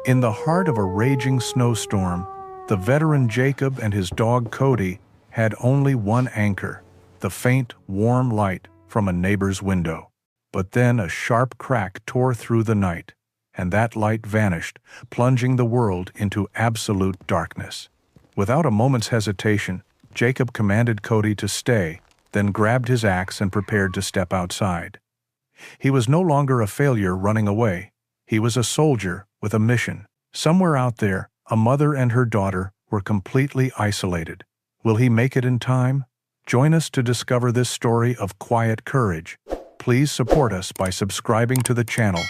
In the heart of a raging snowstorm, the veteran Jacob and his dog Cody had only one anchor, the faint, warm light from a neighbor's window. But then a sharp crack tore through the night, and that light vanished, plunging the world into absolute darkness. Without a moment's hesitation, Jacob commanded Cody to stay, then grabbed his axe and prepared to step outside. He was no longer a failure running away. He was a soldier with a mission. Somewhere out there, a mother and her daughter were completely isolated. Will he make it in time? Join us to discover this story of quiet courage. Please support us by subscribing to the channel.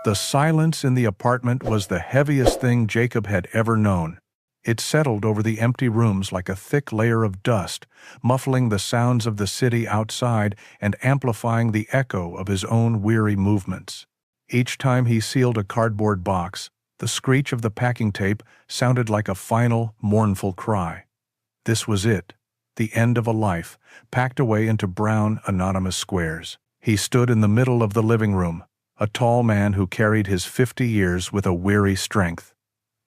The silence in the apartment was the heaviest thing Jacob had ever known. It settled over the empty rooms like a thick layer of dust, muffling the sounds of the city outside and amplifying the echo of his own weary movements. Each time he sealed a cardboard box, the screech of the packing tape sounded like a final, mournful cry. This was it, the end of a life, packed away into brown, anonymous squares. He stood in the middle of the living room, a tall man who carried his 50 years with a weary strength.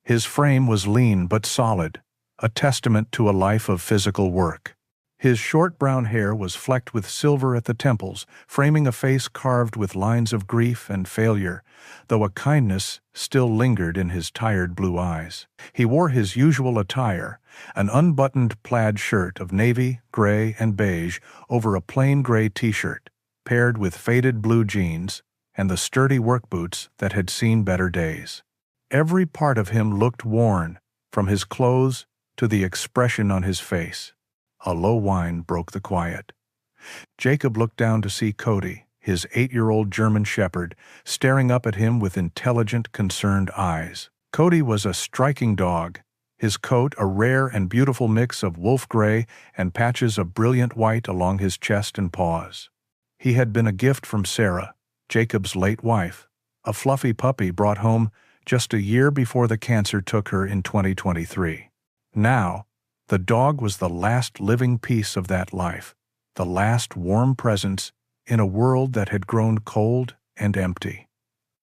His frame was lean but solid, a testament to a life of physical work. His short brown hair was flecked with silver at the temples, framing a face carved with lines of grief and failure, though a kindness still lingered in his tired blue eyes. He wore his usual attire, an unbuttoned plaid shirt of navy, gray, and beige over a plain gray t-shirt, paired with faded blue jeans and the sturdy work boots that had seen better days. Every part of him looked worn, from his clothes to the expression on his face. A low whine broke the quiet. Jacob looked down to see Cody, his 8-year-old German shepherd, staring up at him with intelligent, concerned eyes. Cody was a striking dog, his coat a rare and beautiful mix of wolf gray and patches of brilliant white along his chest and paws. He had been a gift from Sarah, Jacob's late wife, a fluffy puppy brought home just a year before the cancer took her in 2023. Now, the dog was the last living piece of that life, the last warm presence in a world that had grown cold and empty.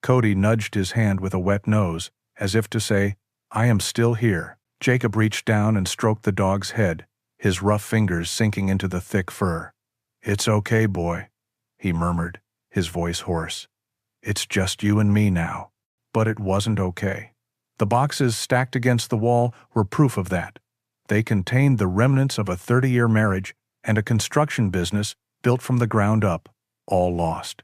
Cody nudged his hand with a wet nose, as if to say, "I am still here." Jacob reached down and stroked the dog's head, his rough fingers sinking into the thick fur. "It's okay, boy," he murmured, his voice hoarse. "It's just you and me now." But it wasn't okay. The boxes stacked against the wall were proof of that. They contained the remnants of a 30-year marriage and a construction business built from the ground up, all lost.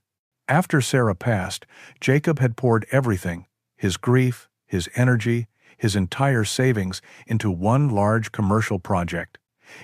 After Sarah passed, Jacob had poured everything, his grief, his energy, his entire savings, into one large commercial project.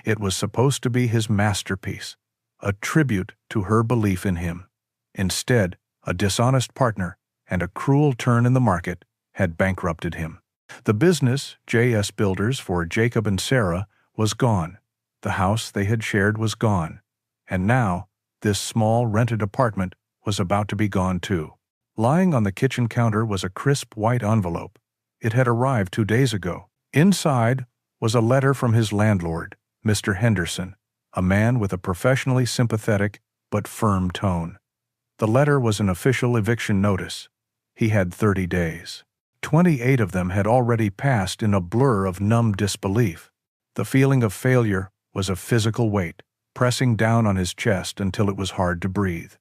It was supposed to be his masterpiece, a tribute to her belief in him. Instead, a dishonest partner and a cruel turn in the market had bankrupted him. The business, J.S. Builders for Jacob and Sarah, was gone. The house they had shared was gone. And now, this small rented apartment was about to be gone too. Lying on the kitchen counter was a crisp white envelope. It had arrived 2 days ago. Inside was a letter from his landlord, Mr. Henderson, a man with a professionally sympathetic but firm tone. The letter was an official eviction notice. He had 30 days. 28 of them had already passed in a blur of numb disbelief. The feeling of failure was a physical weight, pressing down on his chest until it was hard to breathe.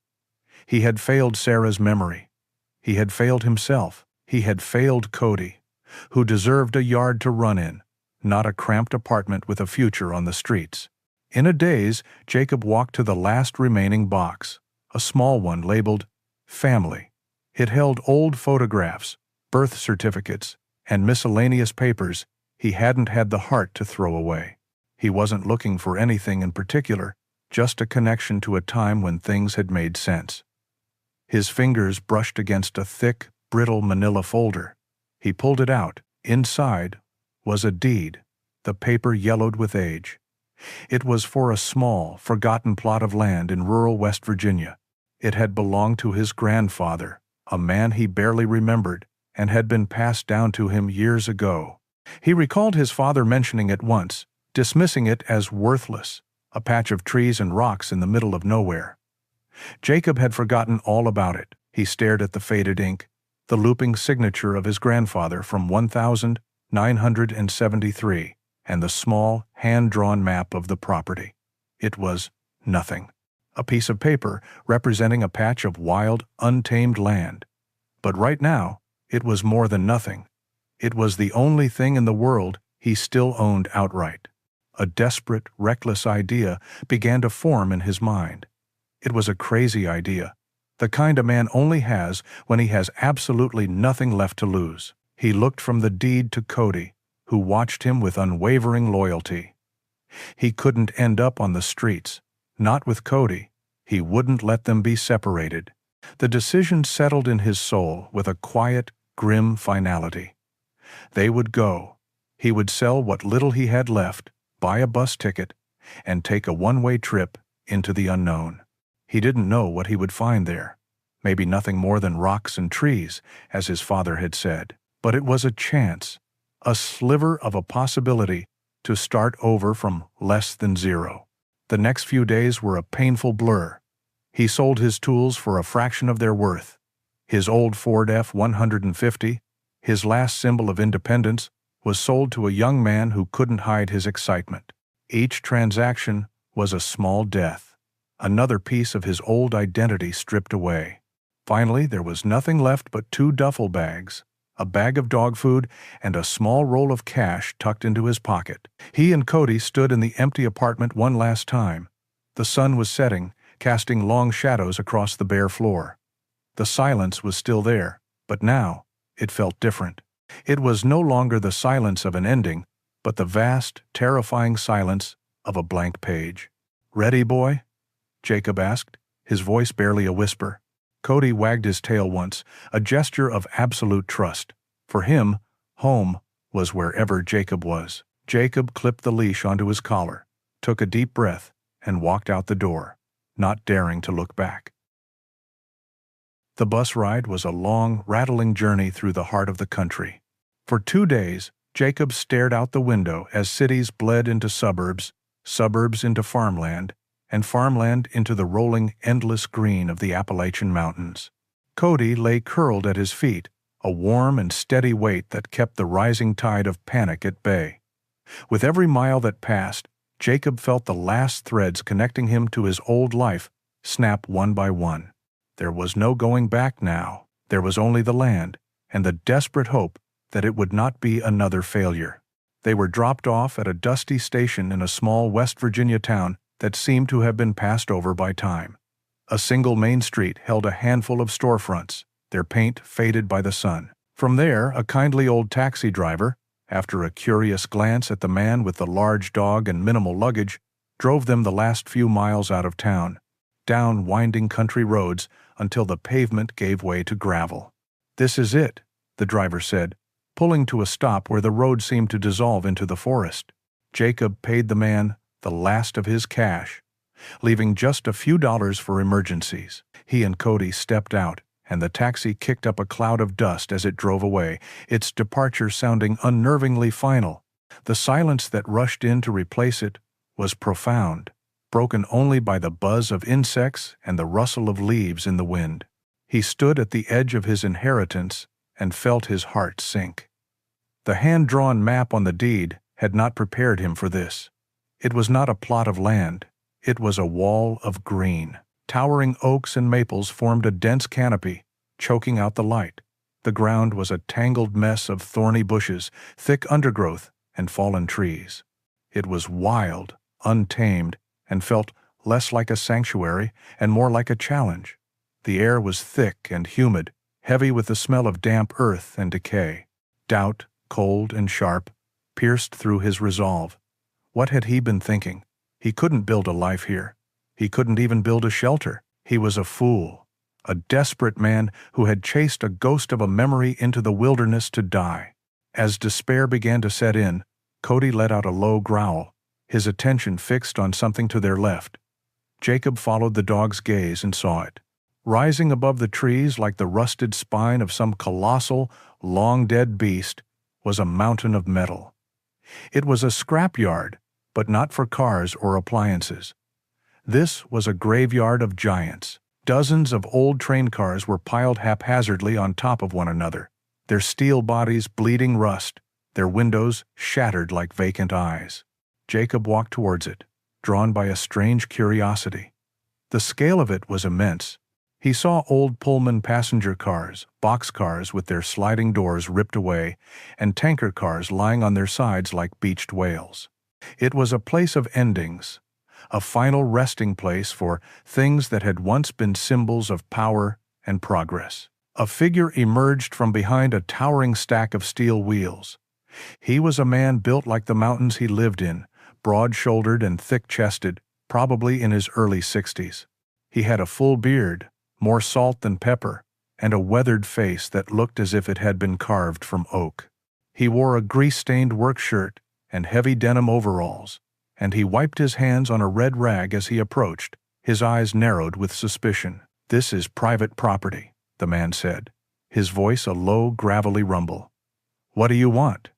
He had failed Sarah's memory. He had failed himself. He had failed Cody, who deserved a yard to run in, not a cramped apartment with a future on the streets. In a daze, Jacob walked to the last remaining box, a small one labeled Family. It held old photographs, birth certificates, and miscellaneous papers he hadn't had the heart to throw away. He wasn't looking for anything in particular, just a connection to a time when things had made sense. His fingers brushed against a thick, brittle manila folder. He pulled it out. Inside was a deed, the paper yellowed with age. It was for a small, forgotten plot of land in rural West Virginia. It had belonged to his grandfather, a man he barely remembered, and had been passed down to him years ago. He recalled his father mentioning it once, dismissing it as worthless, a patch of trees and rocks in the middle of nowhere. Jacob had forgotten all about it. He stared at the faded ink, the looping signature of his grandfather from 1973, and the small, hand-drawn map of the property. It was nothing. A piece of paper representing a patch of wild, untamed land. But right now, it was more than nothing. It was the only thing in the world he still owned outright. A desperate, reckless idea began to form in his mind. It was a crazy idea, the kind a man only has when he has absolutely nothing left to lose. He looked from the deed to Cody, who watched him with unwavering loyalty. He couldn't end up on the streets. Not with Cody. He wouldn't let them be separated. The decision settled in his soul with a quiet, grim finality. They would go. He would sell what little he had left, buy a bus ticket, and take a one-way trip into the unknown. He didn't know what he would find there. Maybe nothing more than rocks and trees, as his father had said. But it was a chance, a sliver of a possibility to start over from less than zero. The next few days were a painful blur. He sold his tools for a fraction of their worth. His old Ford F-150, his last symbol of independence, was sold to a young man who couldn't hide his excitement. Each transaction was a small death, another piece of his old identity stripped away. Finally, there was nothing left but 2 duffel bags, a bag of dog food, and a small roll of cash tucked into his pocket. He and Cody stood in the empty apartment one last time. The sun was setting, casting long shadows across the bare floor. The silence was still there, but now it felt different. It was no longer the silence of an ending, but the vast, terrifying silence of a blank page. "Ready, boy?" Jacob asked, his voice barely a whisper. Cody wagged his tail once, a gesture of absolute trust. For him, home was wherever Jacob was. Jacob clipped the leash onto his collar, took a deep breath, and walked out the door, not daring to look back. The bus ride was a long, rattling journey through the heart of the country. For 2 days, Jacob stared out the window as cities bled into suburbs, suburbs into farmland, and farmland into the rolling, endless green of the Appalachian Mountains. Cody lay curled at his feet, a warm and steady weight that kept the rising tide of panic at bay. With every mile that passed, Jacob felt the last threads connecting him to his old life snap one by one. There was no going back now. There was only the land, and the desperate hope that it would not be another failure. They were dropped off at a dusty station in a small West Virginia town that seemed to have been passed over by time. A single main street held a handful of storefronts, their paint faded by the sun. From there, a kindly old taxi driver, after a curious glance at the man with the large dog and minimal luggage, drove them the last few miles out of town, down winding country roads until the pavement gave way to gravel. "This is it," the driver said, pulling to a stop where the road seemed to dissolve into the forest. Jacob paid the man the last of his cash, leaving just a few dollars for emergencies. He and Cody stepped out, and the taxi kicked up a cloud of dust as it drove away, its departure sounding unnervingly final. The silence that rushed in to replace it was profound, broken only by the buzz of insects and the rustle of leaves in the wind. He stood at the edge of his inheritance and felt his heart sink. The hand-drawn map on the deed had not prepared him for this. It was not a plot of land. It was a wall of green. Towering oaks and maples formed a dense canopy, choking out the light. The ground was a tangled mess of thorny bushes, thick undergrowth, and fallen trees. It was wild, untamed, and felt less like a sanctuary and more like a challenge. The air was thick and humid, heavy with the smell of damp earth and decay. Doubt, cold and sharp, pierced through his resolve. What had he been thinking? He couldn't build a life here. He couldn't even build a shelter. He was a fool, a desperate man who had chased a ghost of a memory into the wilderness to die. As despair began to set in, Cody let out a low growl, his attention fixed on something to their left. Jacob followed the dog's gaze and saw it. Rising above the trees like the rusted spine of some colossal, long-dead beast was a mountain of metal. It was a scrapyard, but not for cars or appliances. This was a graveyard of giants, Dozens of old train cars were piled haphazardly on top of one another, their steel bodies bleeding rust, their windows shattered like vacant eyes. Jacob walked towards it, drawn by a strange curiosity. The scale of it was immense. He saw old Pullman passenger cars, boxcars with their sliding doors ripped away, and tanker cars lying on their sides like beached whales. It was a place of endings, a final resting place for things that had once been symbols of power and progress. A figure emerged from behind a towering stack of steel wheels. He was a man built like the mountains he lived in, broad-shouldered and thick-chested, probably in his early 60s. He had a full beard, more salt than pepper, and a weathered face that looked as if it had been carved from oak. He wore a grease-stained work shirt and heavy denim overalls, and he wiped his hands on a red rag as he approached, his eyes narrowed with suspicion. "This is private property," the man said, his voice a low, gravelly rumble. "What do you want?"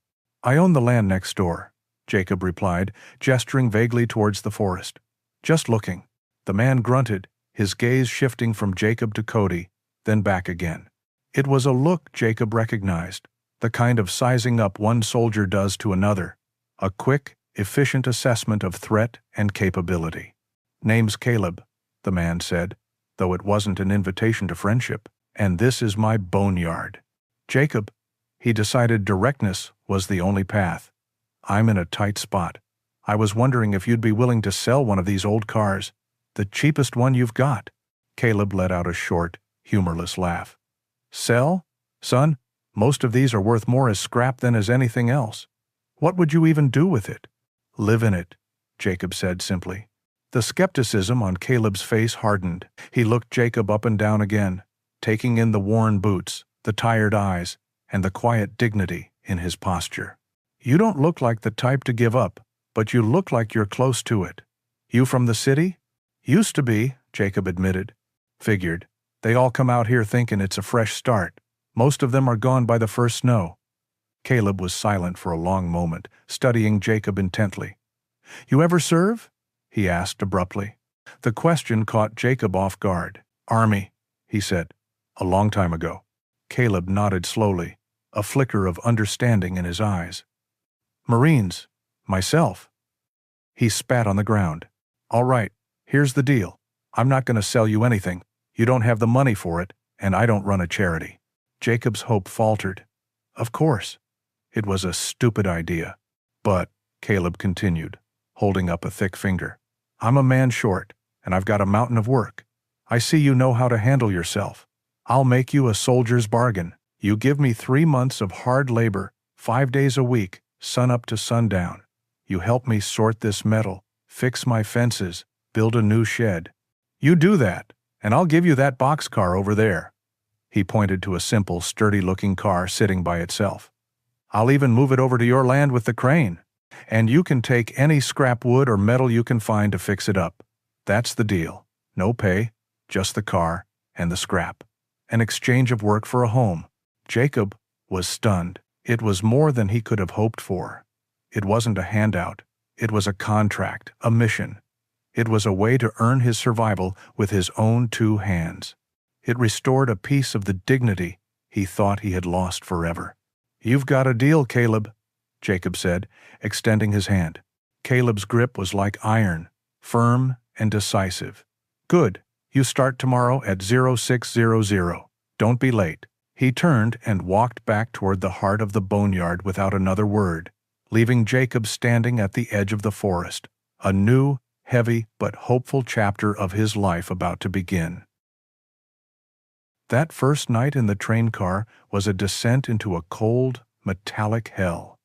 "I own the land next door," Jacob replied, gesturing vaguely towards the forest. "Just looking." The man grunted, his gaze shifting from Jacob to Cody, then back again. It was a look Jacob recognized, the kind of sizing up one soldier does to another, a quick, efficient assessment of threat and capability. "Name's Caleb," the man said, though it wasn't an invitation to friendship, "and this is my boneyard." "Jacob," he decided directness was the only path. "I'm in a tight spot. I was wondering if you'd be willing to sell one of these old cars, the cheapest one you've got." Caleb let out a short, humorless laugh. "Sell? Son, most of these are worth more as scrap than as anything else. What would you even do with it?" "Live in it," Jacob said simply. The skepticism on Caleb's face hardened. He looked Jacob up and down again, taking in the worn boots, the tired eyes, and the quiet dignity in his posture. "You don't look like the type to give up, but you look like you're close to it. You from the city?" "Used to be," Jacob admitted. "Figured. They all come out here thinking it's a fresh start. Most of them are gone by the first snow." Caleb was silent for a long moment, studying Jacob intently. "You ever serve?" he asked abruptly. The question caught Jacob off guard. "Army," he said. "A long time ago." Caleb nodded slowly, a flicker of understanding in his eyes. "Marines. Myself." He spat on the ground. "All right, here's the deal. I'm not going to sell you anything. You don't have the money for it, and I don't run a charity." Jacob's hope faltered. Of course. It was a stupid idea. "But," Caleb continued, holding up a thick finger, "I'm a man short, and I've got a mountain of work. I see you know how to handle yourself. I'll make you a soldier's bargain. You give me 3 months of hard labor, 5 days a week, sun up to sundown. You help me sort this metal, fix my fences, build a new shed. You do that, and I'll give you that boxcar over there." He pointed to a simple, sturdy-looking car sitting by itself. "I'll even move it over to your land with the crane. And you can take any scrap wood or metal you can find to fix it up. That's the deal. No pay, just the car and the scrap. An exchange of work for a home." Jacob was stunned. It was more than he could have hoped for. It wasn't a handout. It was a contract, a mission. It was a way to earn his survival with his own 2 hands. It restored a piece of the dignity he thought he had lost forever. "You've got a deal, Caleb," Jacob said, extending his hand. Caleb's grip was like iron, firm and decisive. "Good. You start tomorrow at 0600. Don't be late." He turned and walked back toward the heart of the boneyard without another word, leaving Jacob standing at the edge of the forest, a new, heavy but hopeful chapter of his life about to begin. That first night in the train car was a descent into a cold, metallic hell.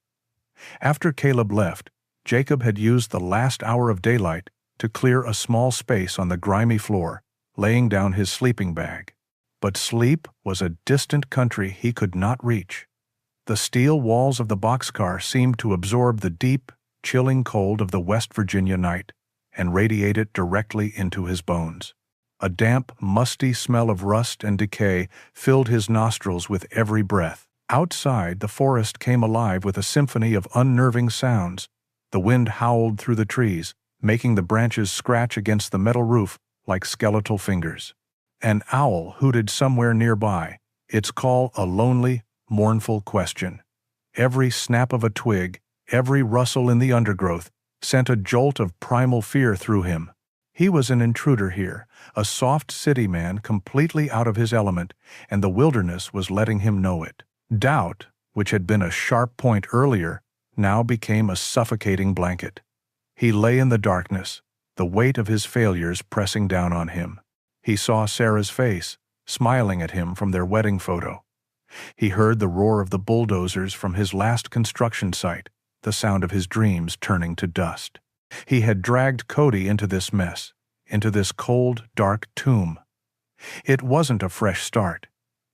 After Caleb left, Jacob had used the last hour of daylight to clear a small space on the grimy floor, laying down his sleeping bag. But sleep was a distant country he could not reach. The steel walls of the boxcar seemed to absorb the deep, chilling cold of the West Virginia night and radiate it directly into his bones. A damp, musty smell of rust and decay filled his nostrils with every breath. Outside, the forest came alive with a symphony of unnerving sounds. The wind howled through the trees, making the branches scratch against the metal roof like skeletal fingers. An owl hooted somewhere nearby, its call a lonely, mournful question. Every snap of a twig, every rustle in the undergrowth, sent a jolt of primal fear through him. He was an intruder here, a soft city man completely out of his element, and the wilderness was letting him know it. Doubt, which had been a sharp point earlier, now became a suffocating blanket. He lay in the darkness, the weight of his failures pressing down on him. He saw Sarah's face, smiling at him from their wedding photo. He heard the roar of the bulldozers from his last construction site, the sound of his dreams turning to dust. He had dragged Cody into this mess, into this cold, dark tomb. It wasn't a fresh start.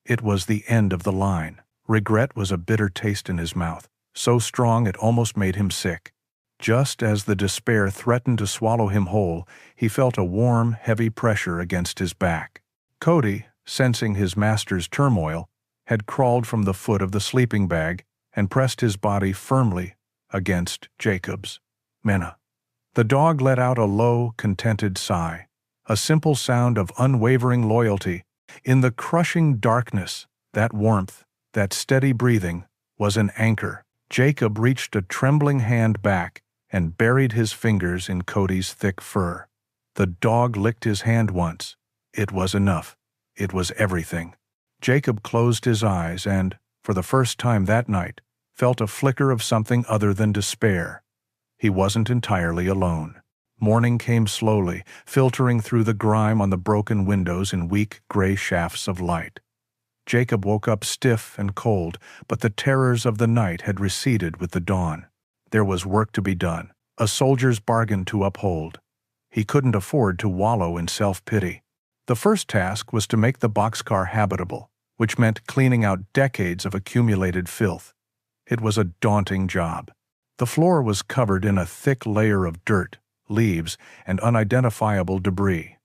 It was the end of the line. Regret was a bitter taste in his mouth, so strong it almost made him sick. Just as the despair threatened to swallow him whole, he felt a warm, heavy pressure against his back. Cody, sensing his master's turmoil, had crawled from the foot of the sleeping bag and pressed his body firmly against Jacob's. Mena. The dog let out a low, contented sigh, a simple sound of unwavering loyalty. In the crushing darkness, that warmth, that steady breathing, was an anchor. Jacob reached a trembling hand back and buried his fingers in Cody's thick fur. The dog licked his hand once. It was enough. It was everything. Jacob closed his eyes and, for the first time that night, felt a flicker of something other than despair. He wasn't entirely alone. Morning came slowly, filtering through the grime on the broken windows in weak gray shafts of light. Jacob woke up stiff and cold, but the terrors of the night had receded with the dawn. There was work to be done, a soldier's bargain to uphold. He couldn't afford to wallow in self-pity. The first task was to make the boxcar habitable, which meant cleaning out decades of accumulated filth. It was a daunting job. The floor was covered in a thick layer of dirt, leaves, and unidentifiable debris.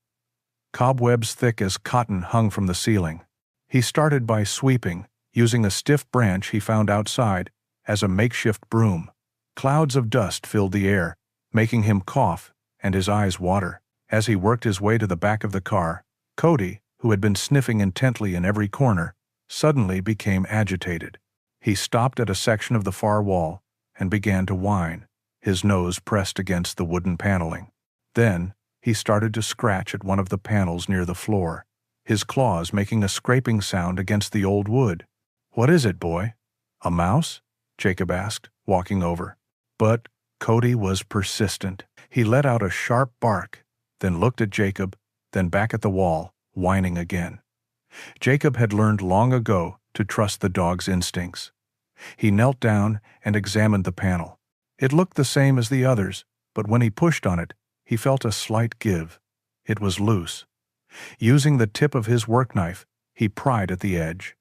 Cobwebs thick as cotton hung from the ceiling. He started by sweeping, using a stiff branch he found outside as a makeshift broom. Clouds of dust filled the air, making him cough and his eyes water. As he worked his way to the back of the car, Cody, who had been sniffing intently in every corner, suddenly became agitated. He stopped at a section of the far wall and began to whine, his nose pressed against the wooden paneling. Then, he started to scratch at one of the panels near the floor, his claws making a scraping sound against the old wood. "What is it, boy?" "A mouse?" Jacob asked, walking over. But Cody was persistent. He let out a sharp bark, then looked at Jacob, then back at the wall, whining again. Jacob had learned long ago to trust the dog's instincts. He knelt down and examined the panel. It looked the same as the others, but when he pushed on it, he felt a slight give. It was loose. Using the tip of his work knife, he pried at the edge.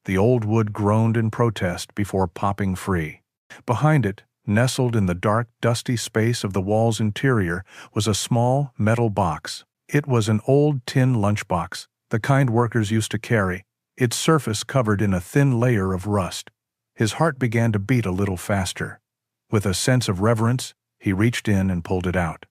The old wood groaned in protest before popping free. Behind it, nestled in the dark, dusty space of the wall's interior, was a small, metal box. It was an old tin lunchbox, the kind workers used to carry, its surface covered in a thin layer of rust. His heart began to beat a little faster. With a sense of reverence, he reached in and pulled it out.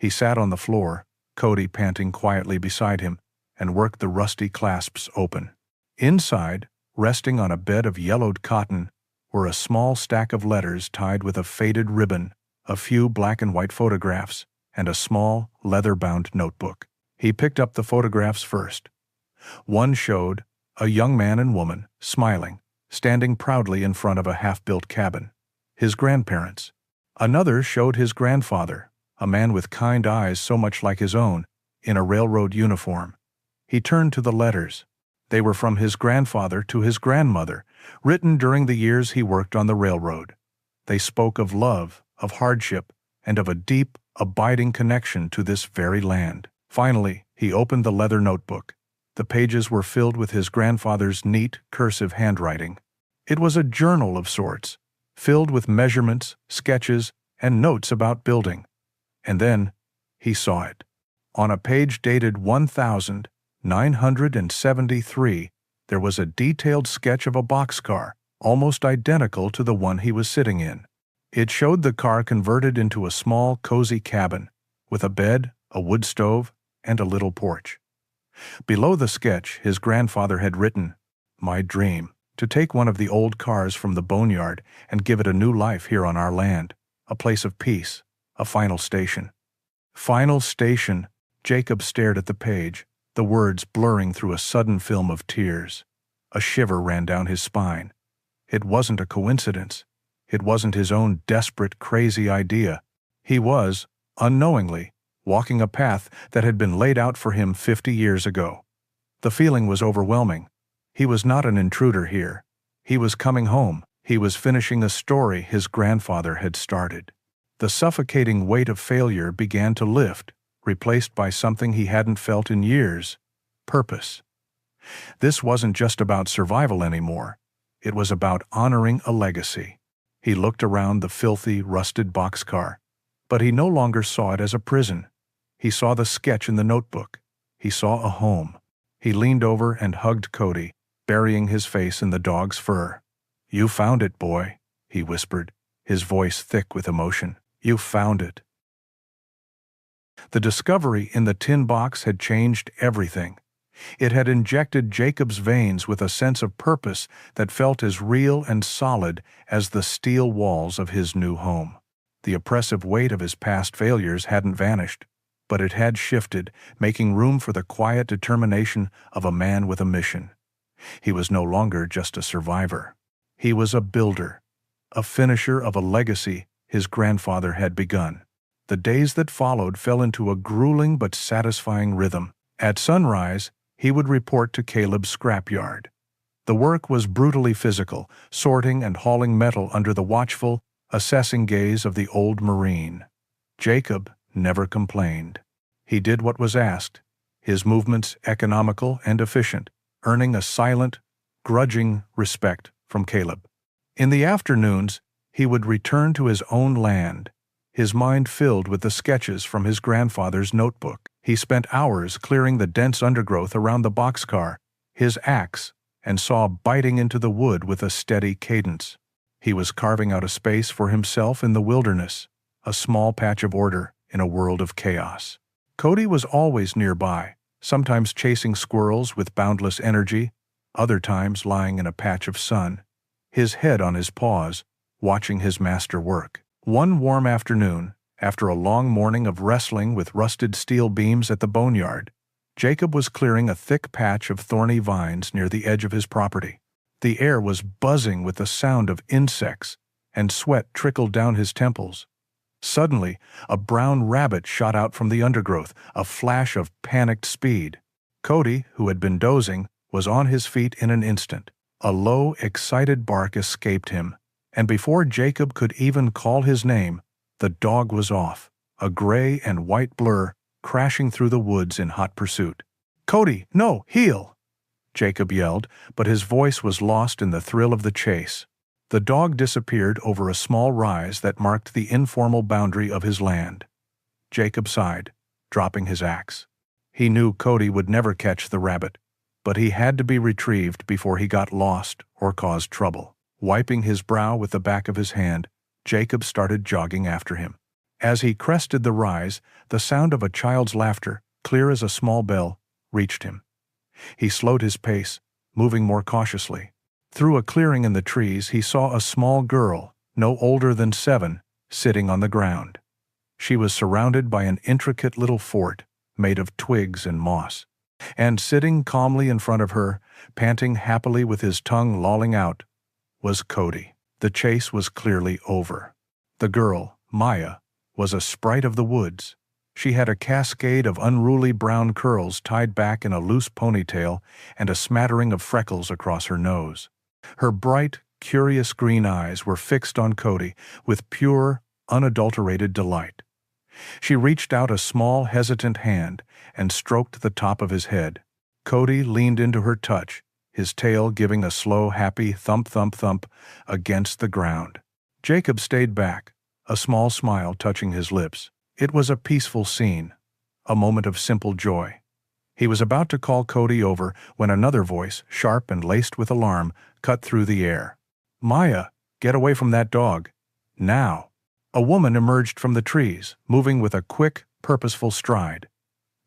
He sat on the floor, Cody panting quietly beside him, and worked the rusty clasps open. Inside, resting on a bed of yellowed cotton, were a small stack of letters tied with a faded ribbon, a few black and white photographs, and a small, leather-bound notebook. He picked up the photographs first. One showed a young man and woman, smiling, standing proudly in front of a half-built cabin. His grandparents. Another showed his grandfather, a man with kind eyes so much like his own, in a railroad uniform. He turned to the letters. They were from his grandfather to his grandmother, written during the years he worked on the railroad. They spoke of love, of hardship, and of a deep, abiding connection to this very land. Finally, he opened the leather notebook. The pages were filled with his grandfather's neat, cursive handwriting. It was a journal of sorts, filled with measurements, sketches, and notes about building. And then, he saw it. On a page dated 1973, there was a detailed sketch of a boxcar, almost identical to the one he was sitting in. It showed the car converted into a small, cozy cabin, with a bed, a wood stove, and a little porch. Below the sketch, his grandfather had written, "My dream, to take one of the old cars from the boneyard and give it a new life here on our land, a place of peace, a final station." Final station. Jacob stared at the page, the words blurring through a sudden film of tears. A shiver ran down his spine. It wasn't a coincidence. It wasn't his own desperate, crazy idea. He was, unknowingly, walking a path that had been laid out for him 50 years ago. The feeling was overwhelming. He was not an intruder here. He was coming home. He was finishing a story his grandfather had started. The suffocating weight of failure began to lift, replaced by something he hadn't felt in years: purpose. This wasn't just about survival anymore. It was about honoring a legacy. He looked around the filthy, rusted boxcar, but he no longer saw it as a prison. He saw the sketch in the notebook. He saw a home. He leaned over and hugged Cody, burying his face in the dog's fur. "You found it, boy," he whispered, his voice thick with emotion. "You found it." The discovery in the tin box had changed everything. It had injected Jacob's veins with a sense of purpose that felt as real and solid as the steel walls of his new home. The oppressive weight of his past failures hadn't vanished, but it had shifted, making room for the quiet determination of a man with a mission. He was no longer just a survivor. He was a builder, a finisher of a legacy his grandfather had begun. The days that followed fell into a grueling but satisfying rhythm. At sunrise, he would report to Caleb's scrapyard. The work was brutally physical, sorting and hauling metal under the watchful, assessing gaze of the old Marine. Jacob never complained. He did what was asked, his movements economical and efficient, earning a silent, grudging respect from Caleb. In the afternoons, he would return to his own land, his mind filled with the sketches from his grandfather's notebook. He spent hours clearing the dense undergrowth around the boxcar, his axe and saw biting into the wood with a steady cadence. He was carving out a space for himself in the wilderness, a small patch of order in a world of chaos. Cody was always nearby, sometimes chasing squirrels with boundless energy, other times lying in a patch of sun, his head on his paws, watching his master work. One warm afternoon, after a long morning of wrestling with rusted steel beams at the boneyard, Jacob was clearing a thick patch of thorny vines near the edge of his property. The air was buzzing with the sound of insects, and sweat trickled down his temples. Suddenly, a brown rabbit shot out from the undergrowth, a flash of panicked speed. Cody, who had been dozing, was on his feet in an instant. A low, excited bark escaped him, and before Jacob could even call his name, the dog was off, a gray and white blur crashing through the woods in hot pursuit. "Cody, no, heel!" Jacob yelled, but his voice was lost in the thrill of the chase. The dog disappeared over a small rise that marked the informal boundary of his land. Jacob sighed, dropping his axe. He knew Cody would never catch the rabbit, but he had to be retrieved before he got lost or caused trouble. Wiping his brow with the back of his hand, Jacob started jogging after him. As he crested the rise, the sound of a child's laughter, clear as a small bell, reached him. He slowed his pace, moving more cautiously. Through a clearing in the trees, he saw a small girl, no older than 7, sitting on the ground. She was surrounded by an intricate little fort made of twigs and moss. And sitting calmly in front of her, panting happily with his tongue lolling out, was Cody. The chase was clearly over. The girl, Maya, was a sprite of the woods. She had a cascade of unruly brown curls tied back in a loose ponytail and a smattering of freckles across her nose. Her bright, curious green eyes were fixed on Cody with pure, unadulterated delight. She reached out a small, hesitant hand and stroked the top of his head. Cody leaned into her touch, his tail giving a slow, happy thump-thump-thump against the ground. Jacob stayed back, a small smile touching his lips. It was a peaceful scene, a moment of simple joy. He was about to call Cody over when another voice, sharp and laced with alarm, cut through the air. "Maya, get away from that dog. Now!" A woman emerged from the trees, moving with a quick, purposeful stride.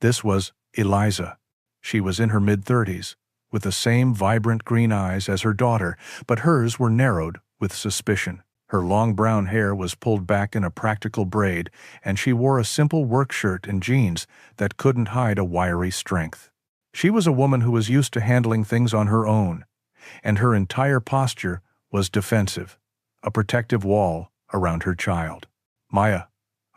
This was Eliza. She was in her mid-30s, with the same vibrant green eyes as her daughter, but hers were narrowed with suspicion. Her long brown hair was pulled back in a practical braid, and she wore a simple work shirt and jeans that couldn't hide a wiry strength. She was a woman who was used to handling things on her own, and her entire posture was defensive, a protective wall around her child. "Maya,"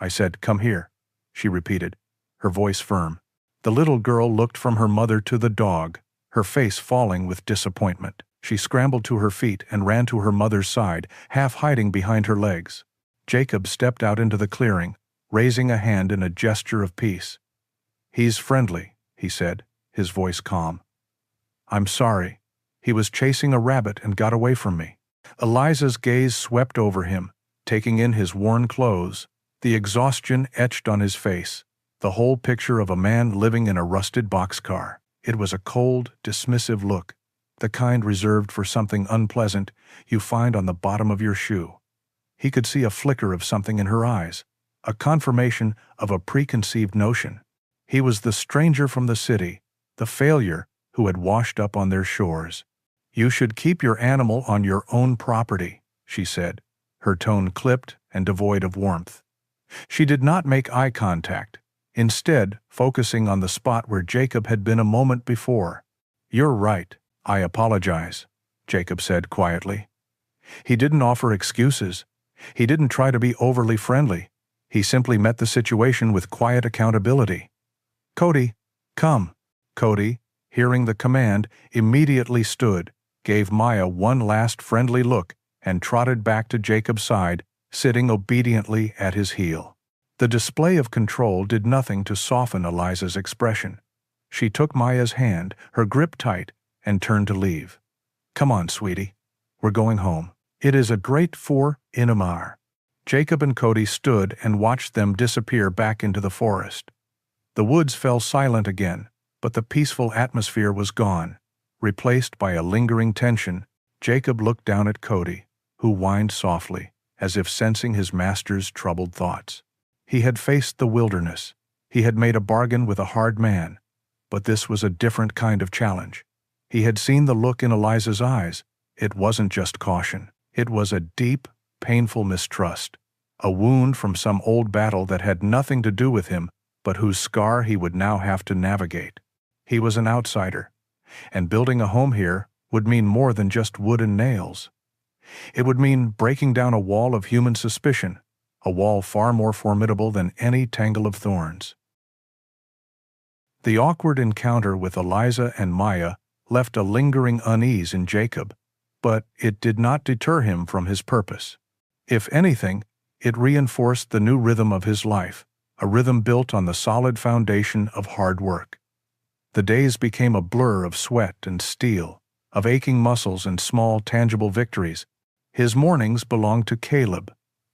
I said, "come here," she repeated, her voice firm. The little girl looked from her mother to the dog, her face falling with disappointment. She scrambled to her feet and ran to her mother's side, half hiding behind her legs. Jacob stepped out into the clearing, raising a hand in a gesture of peace. "He's friendly," he said, his voice calm. "I'm sorry. He was chasing a rabbit and got away from me." Eliza's gaze swept over him, taking in his worn clothes, the exhaustion etched on his face, the whole picture of a man living in a rusted boxcar. It was a cold, dismissive look, the kind reserved for something unpleasant you find on the bottom of your shoe. He could see a flicker of something in her eyes, a confirmation of a preconceived notion. He was the stranger from the city, the failure who had washed up on their shores. "You should keep your animal on your own property," she said, her tone clipped and devoid of warmth. She did not make eye contact, instead focusing on the spot where Jacob had been a moment before. "You're right. I apologize," Jacob said quietly. He didn't offer excuses. He didn't try to be overly friendly. He simply met the situation with quiet accountability. "Cody, come." Cody, hearing the command, immediately stood, gave Maya one last friendly look, and trotted back to Jacob's side, sitting obediently at his heel. The display of control did nothing to soften Eliza's expression. She took Maya's hand, her grip tight, and turned to leave. "Come on, sweetie. We're going home. It is a great for Inamar." Jacob and Cody stood and watched them disappear back into the forest. The woods fell silent again, but the peaceful atmosphere was gone, replaced by a lingering tension. Jacob looked down at Cody, who whined softly, as if sensing his master's troubled thoughts. He had faced the wilderness. He had made a bargain with a hard man, but this was a different kind of challenge. He had seen the look in Eliza's eyes. It wasn't just caution. It was a deep, painful mistrust, a wound from some old battle that had nothing to do with him, but whose scar he would now have to navigate. He was an outsider, and building a home here would mean more than just wood and nails. It would mean breaking down a wall of human suspicion, a wall far more formidable than any tangle of thorns. The awkward encounter with Eliza and Maya left a lingering unease in Jacob, but it did not deter him from his purpose. If anything, it reinforced the new rhythm of his life, a rhythm built on the solid foundation of hard work. The days became a blur of sweat and steel, of aching muscles and small, tangible victories. His mornings belonged to Caleb.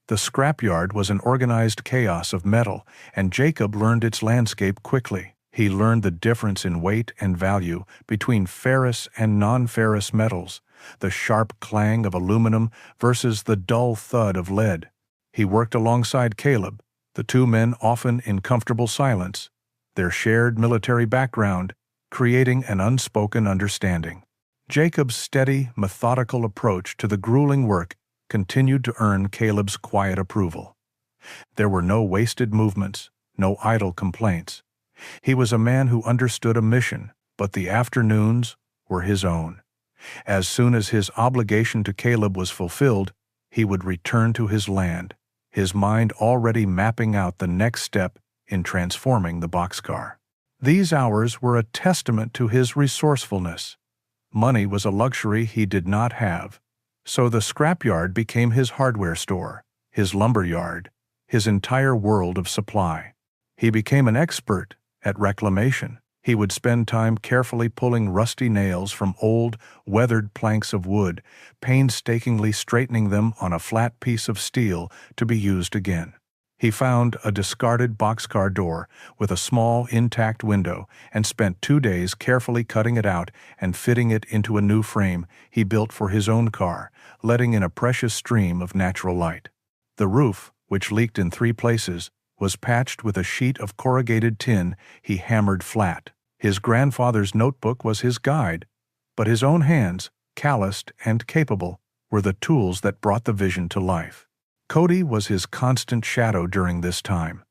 The scrapyard was an organized chaos of metal, and Jacob learned its landscape quickly. He learned the difference in weight and value between ferrous and non-ferrous metals, the sharp clang of aluminum versus the dull thud of lead. He worked alongside Caleb, the two men often in comfortable silence, their shared military background creating an unspoken understanding. Jacob's steady, methodical approach to the grueling work continued to earn Caleb's quiet approval. There were no wasted movements, no idle complaints. He was a man who understood a mission, but the afternoons were his own. As soon as his obligation to Caleb was fulfilled, he would return to his land, his mind already mapping out the next step in transforming the boxcar. These hours were a testament to his resourcefulness. Money was a luxury he did not have, so the scrapyard became his hardware store, his lumber yard, his entire world of supply. He became an expert at reclamation. He would spend time carefully pulling rusty nails from old, weathered planks of wood, painstakingly straightening them on a flat piece of steel to be used again. He found a discarded boxcar door with a small, intact window and spent 2 days carefully cutting it out and fitting it into a new frame he built for his own car, letting in a precious stream of natural light. The roof, which leaked in 3 places, was patched with a sheet of corrugated tin he hammered flat. His grandfather's notebook was his guide, but his own hands, calloused and capable, were the tools that brought the vision to life. Cody was his constant shadow during this time.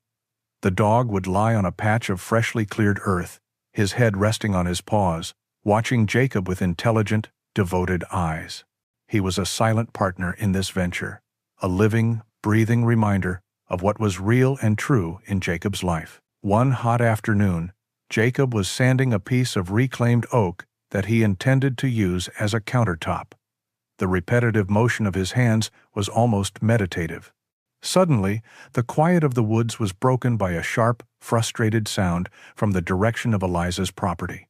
The dog would lie on a patch of freshly cleared earth, his head resting on his paws, watching Jacob with intelligent, devoted eyes. He was a silent partner in this venture, a living, breathing reminder of what was real and true in Jacob's life. One hot afternoon, Jacob was sanding a piece of reclaimed oak that he intended to use as a countertop. The repetitive motion of his hands was almost meditative. Suddenly, the quiet of the woods was broken by a sharp, frustrated sound from the direction of Eliza's property.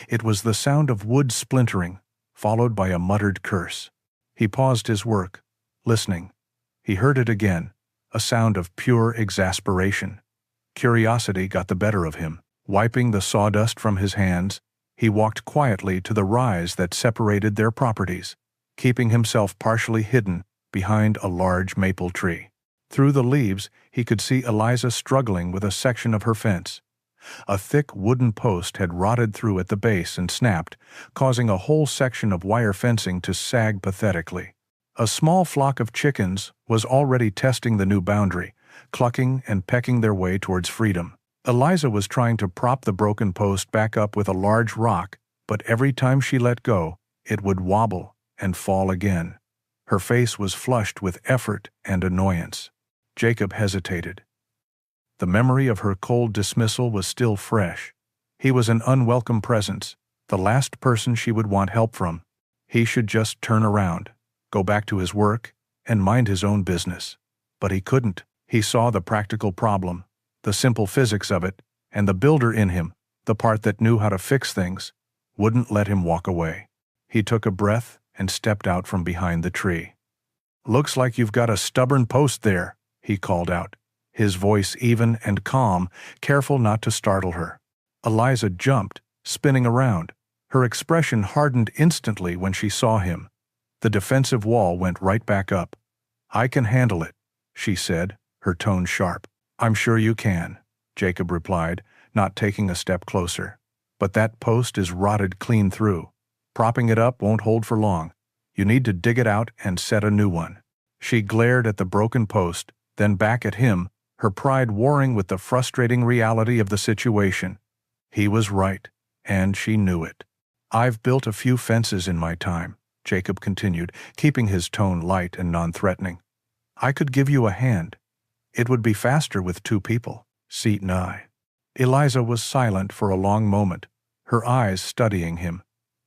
It was the sound of wood splintering, followed by a muttered curse. He paused his work, listening. He heard it again, a sound of pure exasperation. Curiosity got the better of him. Wiping the sawdust from his hands, he walked quietly to the rise that separated their properties, keeping himself partially hidden behind a large maple tree. Through the leaves, he could see Eliza struggling with a section of her fence. A thick wooden post had rotted through at the base and snapped, causing a whole section of wire fencing to sag pathetically. A small flock of chickens was already testing the new boundary, clucking and pecking their way towards freedom. Eliza was trying to prop the broken post back up with a large rock, but every time she let go, it would wobble and fall again. Her face was flushed with effort and annoyance. Jacob hesitated. The memory of her cold dismissal was still fresh. He was an unwelcome presence, the last person she would want help from. He should just turn around, go back to his work, and mind his own business. But he couldn't. He saw the practical problem, the simple physics of it, and the builder in him, the part that knew how to fix things, wouldn't let him walk away. He took a breath and stepped out from behind the tree. "Looks like you've got a stubborn post there," he called out, his voice even and calm, careful not to startle her. Eliza jumped, spinning around. Her expression hardened instantly when she saw him. The defensive wall went right back up. "I can handle it," she said, her tone sharp. "I'm sure you can," Jacob replied, not taking a step closer. "But that post is rotted clean through. Propping it up won't hold for long. You need to dig it out and set a new one." She glared at the broken post, then back at him, her pride warring with the frustrating reality of the situation. He was right, and she knew it. "I've built a few fences in my time," Jacob continued, keeping his tone light and non-threatening. "I could give you a hand. It would be faster with two people." "Seat and I." Eliza was silent for a long moment, her eyes studying him.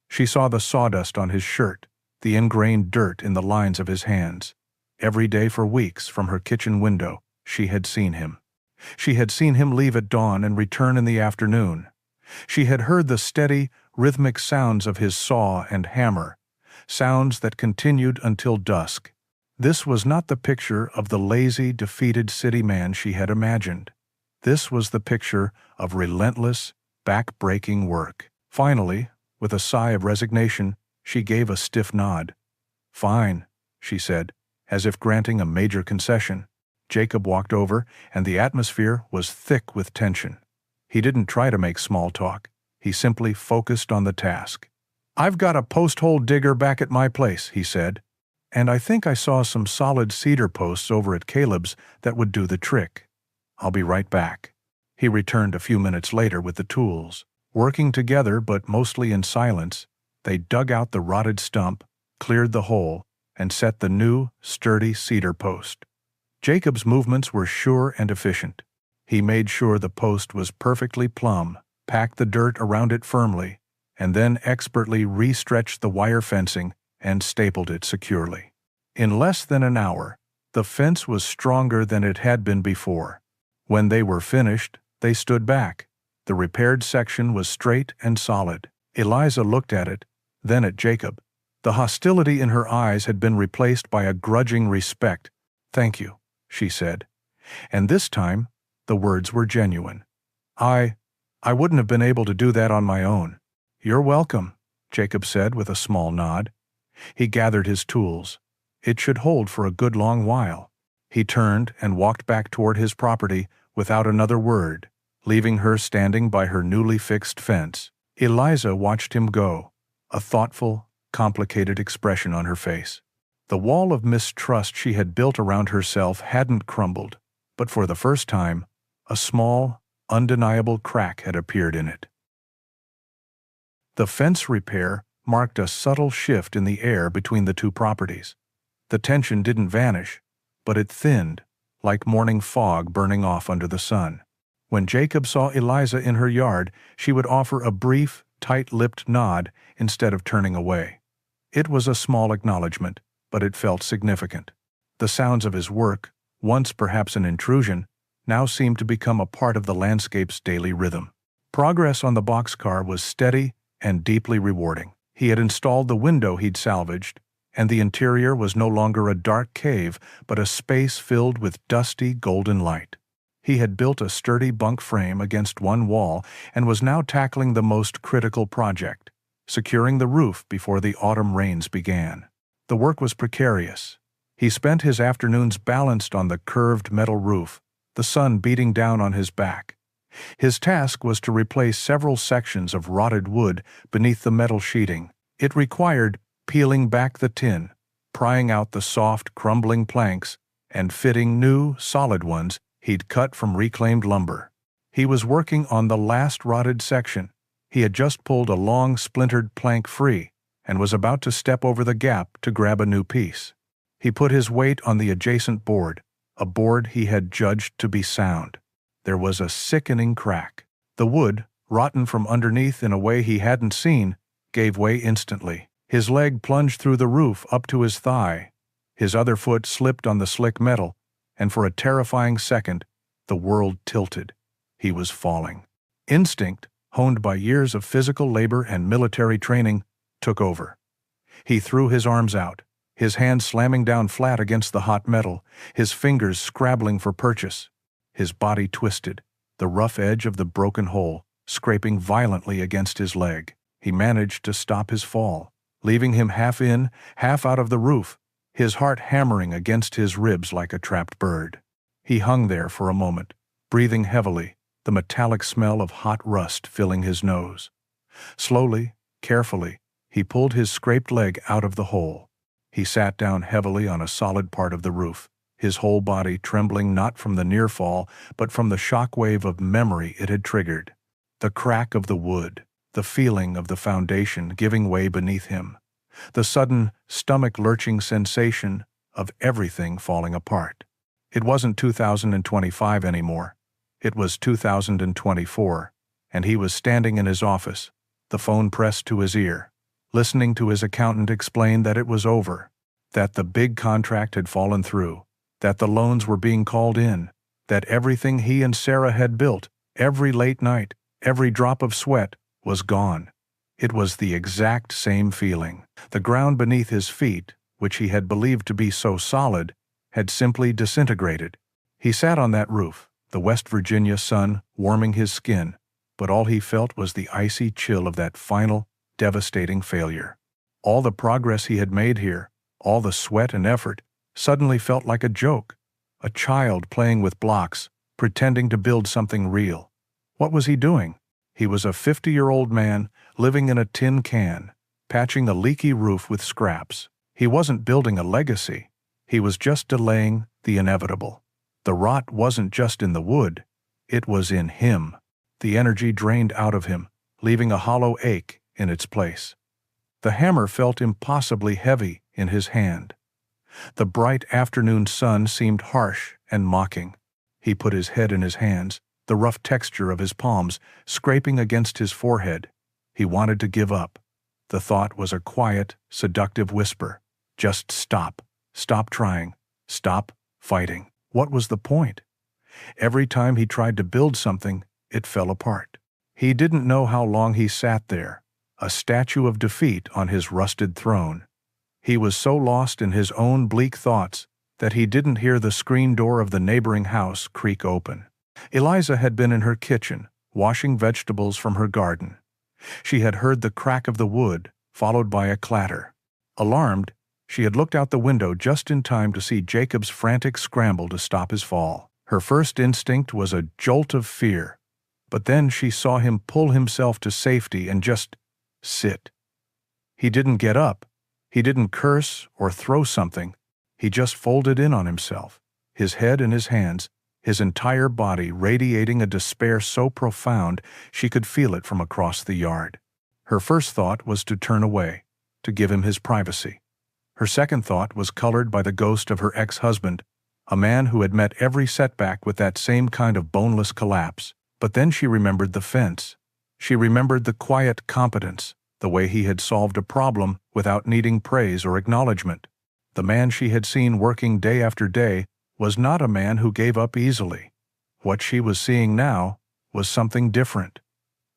She saw the sawdust on his shirt, the ingrained dirt in the lines of his hands. Every day for weeks from her kitchen window, she had seen him. She had seen him leave at dawn and return in the afternoon. She had heard the steady, rhythmic sounds of his saw and hammer, sounds that continued until dusk. This was not the picture of the lazy, defeated city man she had imagined. This was the picture of relentless, back-breaking work. Finally, with a sigh of resignation, she gave a stiff nod. "Fine," she said, as if granting a major concession. Jacob walked over, and the atmosphere was thick with tension. He didn't try to make small talk. He simply focused on the task. "I've got a post-hole digger back at my place," he said, "and I think I saw some solid cedar posts over at Caleb's that would do the trick. I'll be right back." He returned a few minutes later with the tools. Working together, but mostly in silence, they dug out the rotted stump, cleared the hole, and set the new, sturdy cedar post. Jacob's movements were sure and efficient. He made sure the post was perfectly plumb, packed the dirt around it firmly, and then expertly re-stretched the wire fencing and stapled it securely. In less than an hour, the fence was stronger than it had been before. When they were finished, they stood back. The repaired section was straight and solid. Eliza looked at it, then at Jacob. The hostility in her eyes had been replaced by a grudging respect. "Thank you," she said. And this time, the words were genuine. I wouldn't have been able to do that on my own." "You're welcome," Jacob said with a small nod. He gathered his tools. It should hold for a good long while. He turned and walked back toward his property without another word, leaving her standing by her newly fixed fence. Eliza watched him go, a thoughtful, complicated expression on her face. The wall of mistrust she had built around herself hadn't crumbled, but for the first time, a small, undeniable crack had appeared in it. The fence repair marked a subtle shift in the air between the two properties. The tension didn't vanish, but it thinned, like morning fog burning off under the sun. When Jacob saw Eliza in her yard, she would offer a brief, tight-lipped nod instead of turning away. It was a small acknowledgement, but it felt significant. The sounds of his work, once perhaps an intrusion, now seemed to become a part of the landscape's daily rhythm. Progress on the boxcar was steady and deeply rewarding. He had installed the window he'd salvaged, and the interior was no longer a dark cave, but a space filled with dusty, golden light. He had built a sturdy bunk frame against one wall and was now tackling the most critical project, securing the roof before the autumn rains began. The work was precarious. He spent his afternoons balanced on the curved metal roof, the sun beating down on his back. His task was to replace several sections of rotted wood beneath the metal sheeting. It required peeling back the tin, prying out the soft, crumbling planks, and fitting new, solid ones he'd cut from reclaimed lumber. He was working on the last rotted section. He had just pulled a long, splintered plank free and was about to step over the gap to grab a new piece. He put his weight on the adjacent board, a board he had judged to be sound. There was a sickening crack. The wood, rotten from underneath in a way he hadn't seen, gave way instantly. His leg plunged through the roof up to his thigh. His other foot slipped on the slick metal, and for a terrifying second, the world tilted. He was falling. Instinct, honed by years of physical labor and military training, took over. He threw his arms out, his hands slamming down flat against the hot metal, his fingers scrabbling for purchase. His body twisted, the rough edge of the broken hole scraping violently against his leg. He managed to stop his fall, leaving him half in, half out of the roof, his heart hammering against his ribs like a trapped bird. He hung there for a moment, breathing heavily, the metallic smell of hot rust filling his nose. Slowly, carefully, he pulled his scraped leg out of the hole. He sat down heavily on a solid part of the roof, his whole body trembling not from the near fall, but from the shock wave of memory it had triggered. The crack of the wood, the feeling of the foundation giving way beneath him, the sudden, stomach-lurching sensation of everything falling apart. It wasn't 2025 anymore. It was 2024, and he was standing in his office, the phone pressed to his ear, listening to his accountant explain that it was over, that the big contract had fallen through, that the loans were being called in, that everything he and Sarah had built, every late night, every drop of sweat, was gone. It was the exact same feeling. The ground beneath his feet, which he had believed to be so solid, had simply disintegrated. He sat on that roof, the West Virginia sun warming his skin, but all he felt was the icy chill of that final, devastating failure. All the progress he had made here, all the sweat and effort, suddenly felt like a joke, a child playing with blocks, pretending to build something real. What was he doing? He was a 50-year-old man living in a tin can, patching a leaky roof with scraps. He wasn't building a legacy. He was just delaying the inevitable. The rot wasn't just in the wood. It was in him. The energy drained out of him, leaving a hollow ache in its place. The hammer felt impossibly heavy in his hand. The bright afternoon sun seemed harsh and mocking. He put his head in his hands, the rough texture of his palms scraping against his forehead. He wanted to give up. The thought was a quiet, seductive whisper. Just stop. Stop trying. Stop fighting. What was the point? Every time he tried to build something, it fell apart. He didn't know how long he sat there, a statue of defeat on his rusted throne. He was so lost in his own bleak thoughts that he didn't hear the screen door of the neighboring house creak open. Eliza had been in her kitchen, washing vegetables from her garden. She had heard the crack of the wood, followed by a clatter. Alarmed, she had looked out the window just in time to see Jacob's frantic scramble to stop his fall. Her first instinct was a jolt of fear, But then she saw him pull himself to safety and just sit. He didn't get up. He didn't curse or throw something. He just folded in on himself, his head in his hands, his entire body radiating a despair so profound she could feel it from across the yard. Her first thought was to turn away, to give him his privacy. Her second thought was colored by the ghost of her ex-husband, a man who had met every setback with that same kind of boneless collapse. But then she remembered the fence. She remembered the quiet competence, the way he had solved a problem without needing praise or acknowledgement. The man she had seen working day after day was not a man who gave up easily. What she was seeing now was something different.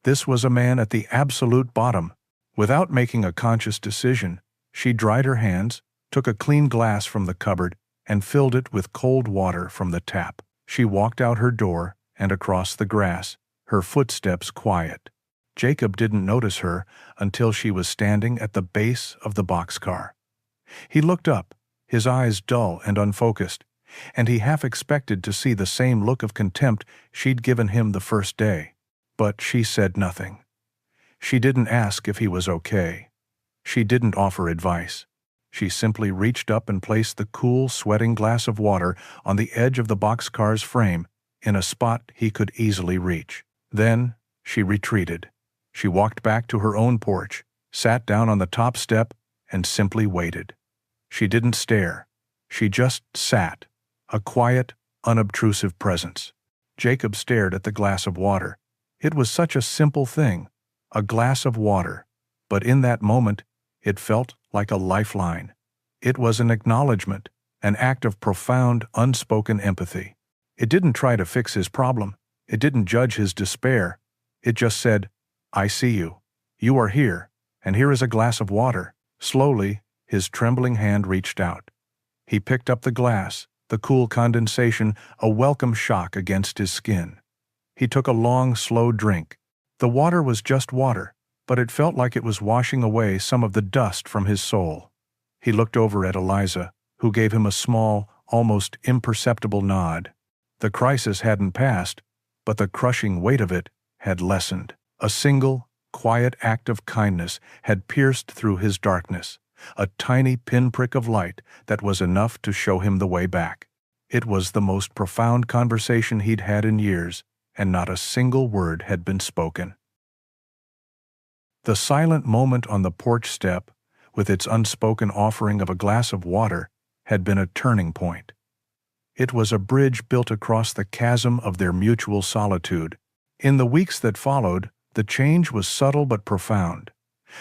This was a man at the absolute bottom. Without making a conscious decision, she dried her hands, took a clean glass from the cupboard, and filled it with cold water from the tap. She walked out her door and across the grass, her footsteps quiet. Jacob didn't notice her until she was standing at the base of the boxcar. He looked up, his eyes dull and unfocused, and he half expected to see the same look of contempt she'd given him the first day. But she said nothing. She didn't ask if he was okay. She didn't offer advice. She simply reached up and placed the cool, sweating glass of water on the edge of the boxcar's frame, in a spot he could easily reach. Then she retreated. She walked back to her own porch, sat down on the top step, and simply waited. She didn't stare. She just sat, a quiet, unobtrusive presence. Jacob stared at the glass of water. It was such a simple thing, a glass of water, but in that moment, it felt like a lifeline. It was an acknowledgement, an act of profound, unspoken empathy. It didn't try to fix his problem. It didn't judge his despair. It just said, "I see you. You are here, and here is a glass of water." Slowly, his trembling hand reached out. He picked up the glass, the cool condensation a welcome shock against his skin. He took a long, slow drink. The water was just water, but it felt like it was washing away some of the dust from his soul. He looked over at Eliza, who gave him a small, almost imperceptible nod. The crisis hadn't passed, but the crushing weight of it had lessened. A single, quiet act of kindness had pierced through his darkness, a tiny pinprick of light that was enough to show him the way back. It was the most profound conversation he'd had in years, and not a single word had been spoken. The silent moment on the porch step, with its unspoken offering of a glass of water, had been a turning point. It was a bridge built across the chasm of their mutual solitude. In the weeks that followed, the change was subtle but profound.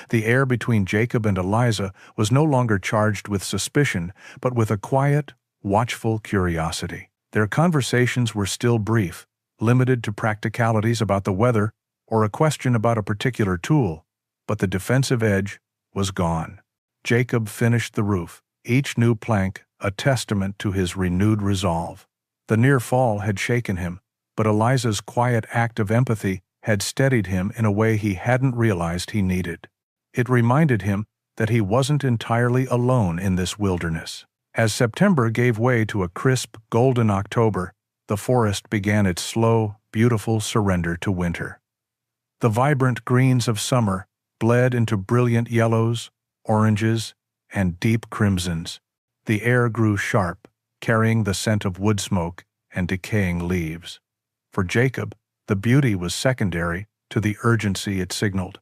The air between Jacob and Eliza was no longer charged with suspicion, but with a quiet, watchful curiosity. Their conversations were still brief, limited to practicalities about the weather or a question about a particular tool, but the defensive edge was gone. Jacob finished the roof, each new plank a testament to his renewed resolve. The near fall had shaken him, but Eliza's quiet act of empathy had steadied him in a way he hadn't realized he needed. It reminded him that he wasn't entirely alone in this wilderness. As September gave way to a crisp, golden October, the forest began its slow, beautiful surrender to winter. The vibrant greens of summer bled into brilliant yellows, oranges, and deep crimsons. The air grew sharp, carrying the scent of wood smoke and decaying leaves. For Jacob, the beauty was secondary to the urgency it signaled.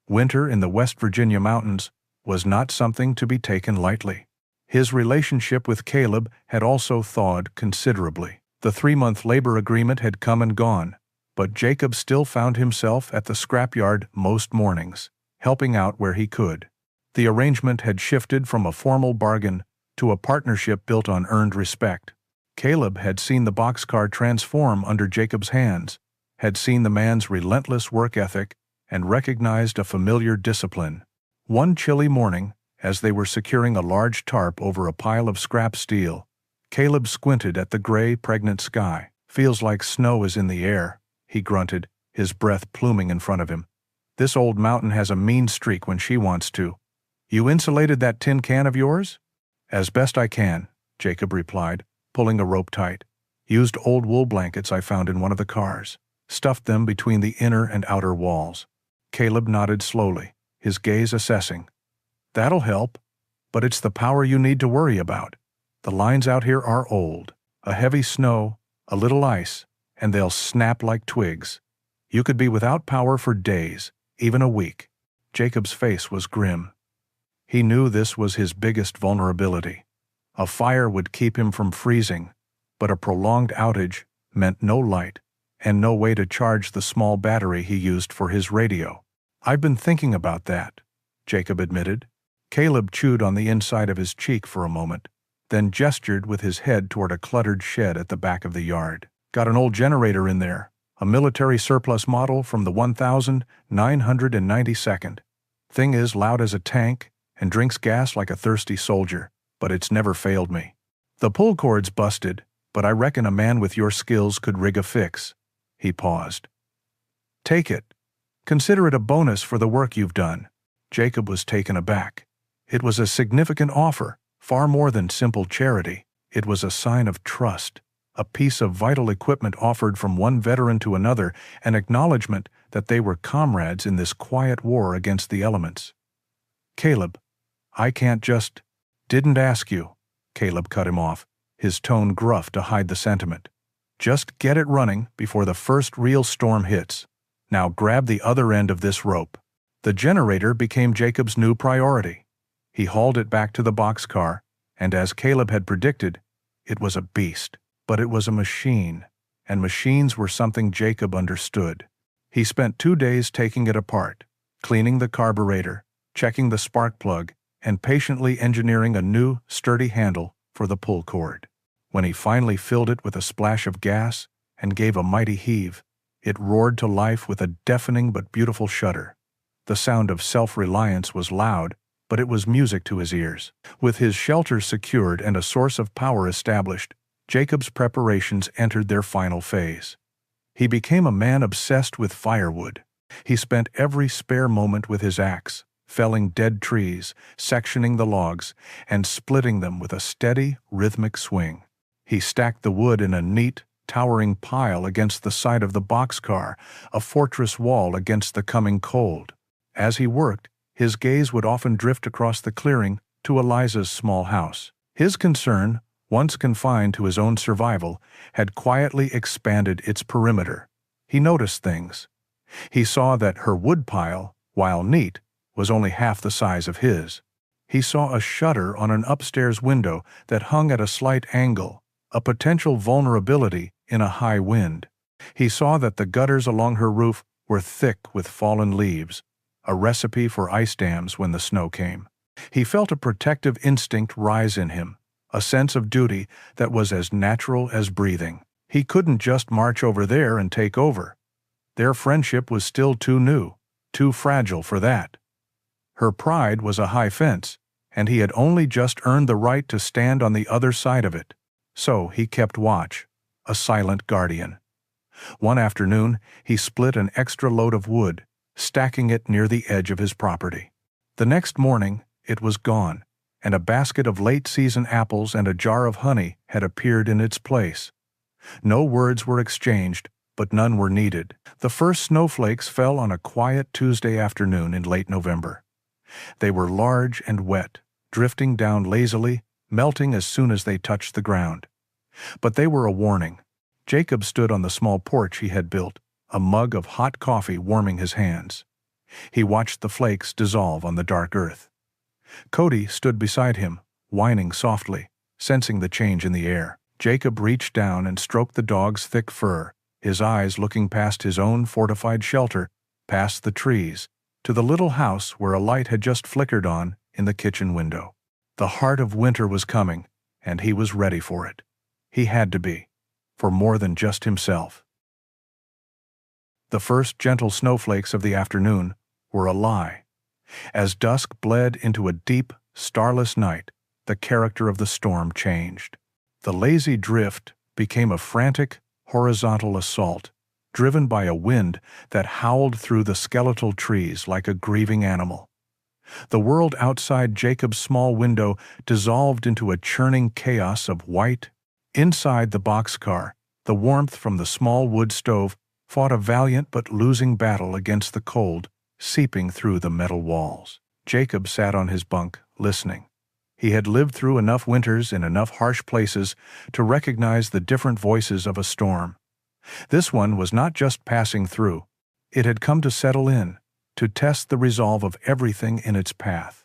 Winter in the West Virginia mountains was not something to be taken lightly. His relationship with Caleb had also thawed considerably. The 3-month labor agreement had come and gone, but Jacob still found himself at the scrapyard most mornings, helping out where he could. The arrangement had shifted from a formal bargain to a partnership built on earned respect. Caleb had seen the boxcar transform under Jacob's hands, had seen the man's relentless work ethic, and recognized a familiar discipline. One chilly morning, as they were securing a large tarp over a pile of scrap steel, Caleb squinted at the gray, pregnant sky. "Feels like snow is in the air," he grunted, his breath pluming in front of him. "This old mountain has a mean streak when she wants to. You insulated that tin can of yours?" "As best I can," Jacob replied, pulling a rope tight. "Used old wool blankets I found in one of the cars. stuffed them between the inner and outer walls. Caleb nodded slowly, his gaze assessing. That'll help, but it's the power you need to worry about. The lines out here are old. A heavy snow, a little ice, and they'll snap like twigs. You could be without power for days, even a week. Jacob's face was grim. He knew this was his biggest vulnerability. A fire would keep him from freezing, but a prolonged outage meant no light and no way to charge the small battery he used for his radio. I've been thinking about that, Jacob admitted. Caleb chewed on the inside of his cheek for a moment, then gestured with his head toward a cluttered shed at the back of the yard. Got an old generator in there, a military surplus model from the 1992nd. Thing is loud as a tank and drinks gas like a thirsty soldier, but it's never failed me. The pull cord's busted, but I reckon a man with your skills could rig a fix. He paused. Take it. Consider it a bonus for the work you've done. Jacob was taken aback. It was a significant offer, far more than simple charity. It was a sign of trust, a piece of vital equipment offered from one veteran to another, an acknowledgement that they were comrades in this quiet war against the elements. Caleb, I can't just... Didn't ask you. Caleb cut him off, his tone gruff to hide the sentiment. Just get it running before the first real storm hits. Now grab the other end of this rope. The generator became Jacob's new priority. He hauled it back to the boxcar, and as Caleb had predicted, it was a beast. But it was a machine, and machines were something Jacob understood. He spent 2 days taking it apart, cleaning the carburetor, checking the spark plug, and patiently engineering a new, sturdy handle for the pull cord. When he finally filled it with a splash of gas and gave a mighty heave, it roared to life with a deafening but beautiful shudder. The sound of self-reliance was loud, but it was music to his ears. With his shelter secured and a source of power established, Jacob's preparations entered their final phase. He became a man obsessed with firewood. He spent every spare moment with his axe, felling dead trees, sectioning the logs, and splitting them with a steady, rhythmic swing. He stacked the wood in a neat, towering pile against the side of the boxcar, a fortress wall against the coming cold. As he worked, his gaze would often drift across the clearing to Eliza's small house. His concern, once confined to his own survival, had quietly expanded its perimeter. He noticed things. He saw that her woodpile, while neat, was only half the size of his. He saw a shutter on an upstairs window that hung at a slight angle, a potential vulnerability in a high wind. He saw that the gutters along her roof were thick with fallen leaves, a recipe for ice dams when the snow came. He felt a protective instinct rise in him, a sense of duty that was as natural as breathing. He couldn't just march over there and take over. Their friendship was still too new, too fragile for that. Her pride was a high fence, and he had only just earned the right to stand on the other side of it. So he kept watch, a silent guardian. One afternoon, he split an extra load of wood, stacking it near the edge of his property. The next morning, it was gone, and a basket of late-season apples and a jar of honey had appeared in its place. No words were exchanged, but none were needed. The first snowflakes fell on a quiet Tuesday afternoon in late November. They were large and wet, drifting down lazily, melting as soon as they touched the ground. But they were a warning. Jacob stood on the small porch he had built, a mug of hot coffee warming his hands. He watched the flakes dissolve on the dark earth. Cody stood beside him, whining softly, sensing the change in the air. Jacob reached down and stroked the dog's thick fur, his eyes looking past his own fortified shelter, past the trees, to the little house where a light had just flickered on in the kitchen window. The heart of winter was coming, and he was ready for it. He had to be, for more than just himself. The first gentle snowflakes of the afternoon were a lie. As dusk bled into a deep, starless night, the character of the storm changed. The lazy drift became a frantic, horizontal assault, driven by a wind that howled through the skeletal trees like a grieving animal. The world outside Jacob's small window dissolved into a churning chaos of white. Inside the boxcar, the warmth from the small wood stove fought a valiant but losing battle against the cold seeping through the metal walls. Jacob sat on his bunk, listening. He had lived through enough winters in enough harsh places to recognize the different voices of a storm. This one was not just passing through. It had come to settle in, to test the resolve of everything in its path.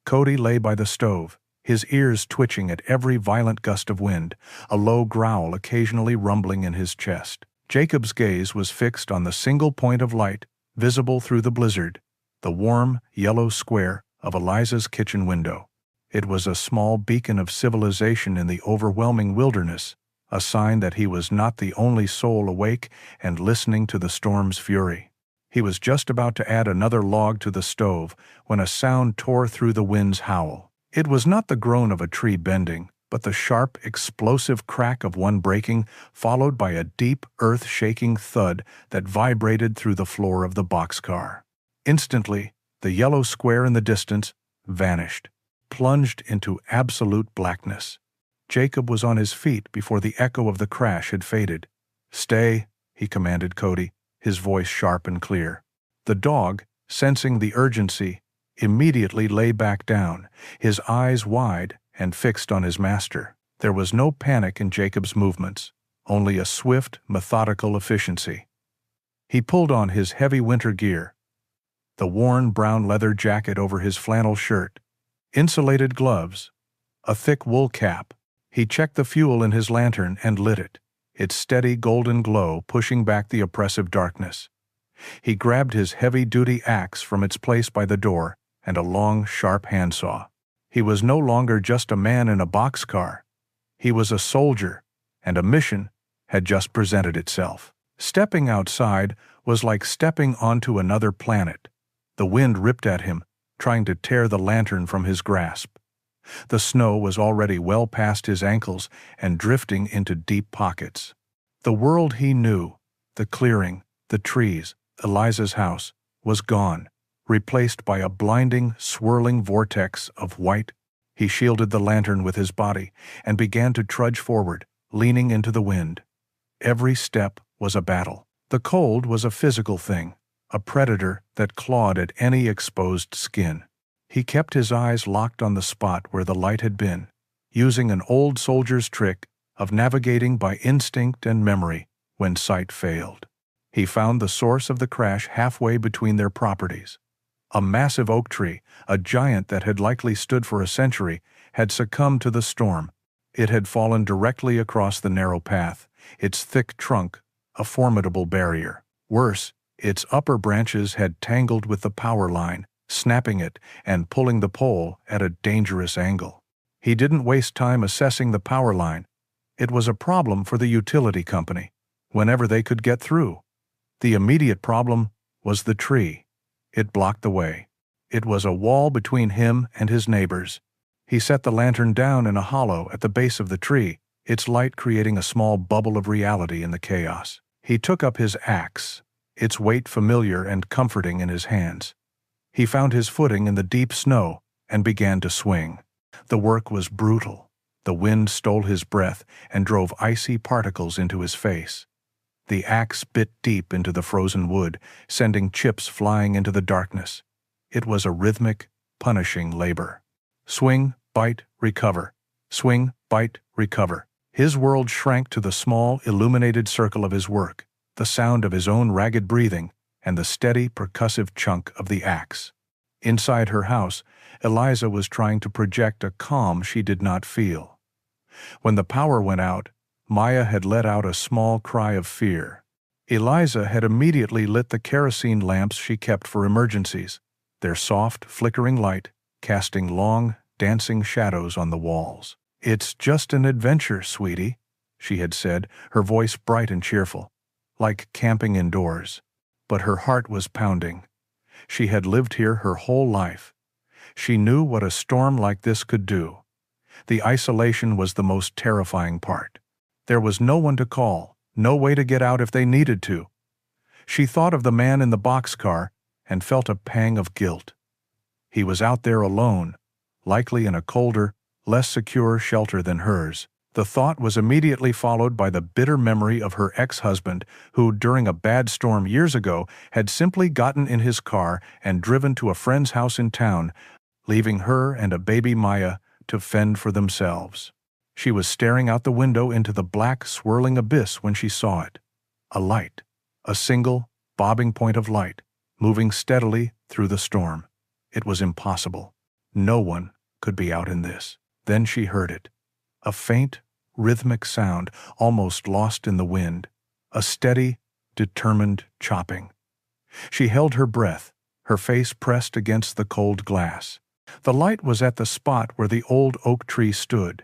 Cody lay by the stove, his ears twitching at every violent gust of wind, a low growl occasionally rumbling in his chest. Jacob's gaze was fixed on the single point of light visible through the blizzard, the warm, yellow square of Eliza's kitchen window. It was a small beacon of civilization in the overwhelming wilderness, a sign that he was not the only soul awake and listening to the storm's fury. He was just about to add another log to the stove when a sound tore through the wind's howl. It was not the groan of a tree bending, but the sharp, explosive crack of one breaking, followed by a deep, earth-shaking thud that vibrated through the floor of the boxcar. Instantly, the yellow square in the distance vanished, plunged into absolute blackness. Jacob was on his feet before the echo of the crash had faded. "Stay," he commanded Cody, his voice sharp and clear. The dog, sensing the urgency, immediately lay back down, his eyes wide and fixed on his master. There was no panic in Jacob's movements, only a swift, methodical efficiency. He pulled on his heavy winter gear, the worn brown leather jacket over his flannel shirt, insulated gloves, a thick wool cap. He checked the fuel in his lantern and lit it, its steady golden glow pushing back the oppressive darkness. He grabbed his heavy-duty axe from its place by the door and a long, sharp handsaw. He was no longer just a man in a boxcar. He was a soldier, and a mission had just presented itself. Stepping outside was like stepping onto another planet. The wind ripped at him, trying to tear the lantern from his grasp. The snow was already well past his ankles and drifting into deep pockets. The world he knew, the clearing, the trees, Eliza's house, was gone, replaced by a blinding, swirling vortex of white. He shielded the lantern with his body and began to trudge forward, leaning into the wind. Every step was a battle. The cold was a physical thing, a predator that clawed at any exposed skin. He kept his eyes locked on the spot where the light had been, using an old soldier's trick of navigating by instinct and memory when sight failed. He found the source of the crash halfway between their properties. A massive oak tree, a giant that had likely stood for a century, had succumbed to the storm. It had fallen directly across the narrow path, its thick trunk a formidable barrier. Worse, its upper branches had tangled with the power line, snapping it and pulling the pole at a dangerous angle. He didn't waste time assessing the power line. It was a problem for the utility company, whenever they could get through. The immediate problem was the tree. It blocked the way. It was a wall between him and his neighbors. He set the lantern down in a hollow at the base of the tree, its light creating a small bubble of reality in the chaos. He took up his axe, its weight familiar and comforting in his hands. He found his footing in the deep snow and began to swing. The work was brutal. The wind stole his breath and drove icy particles into his face. The axe bit deep into the frozen wood, sending chips flying into the darkness. It was a rhythmic, punishing labor. Swing, bite, recover. Swing, bite, recover. His world shrank to the small, illuminated circle of his work, the sound of his own ragged breathing, and the steady, percussive chunk of the axe. Inside her house, Eliza was trying to project a calm she did not feel. When the power went out, Maya had let out a small cry of fear. Eliza had immediately lit the kerosene lamps she kept for emergencies, their soft, flickering light casting long, dancing shadows on the walls. "It's just an adventure, sweetie," she had said, her voice bright and cheerful, like camping indoors. But her heart was pounding. She had lived here her whole life. She knew what a storm like this could do. The isolation was the most terrifying part. There was no one to call, no way to get out if they needed to. She thought of the man in the boxcar and felt a pang of guilt. He was out there alone, likely in a colder, less secure shelter than hers. The thought was immediately followed by the bitter memory of her ex-husband who, during a bad storm years ago, had simply gotten in his car and driven to a friend's house in town, leaving her and a baby Maya to fend for themselves. She was staring out the window into the black, swirling abyss when she saw it. A light. A single, bobbing point of light, moving steadily through the storm. It was impossible. No one could be out in this. Then she heard it. A faint, rhythmic sound, almost lost in the wind. A steady, determined chopping. She held her breath, her face pressed against the cold glass. The light was at the spot where the old oak tree stood.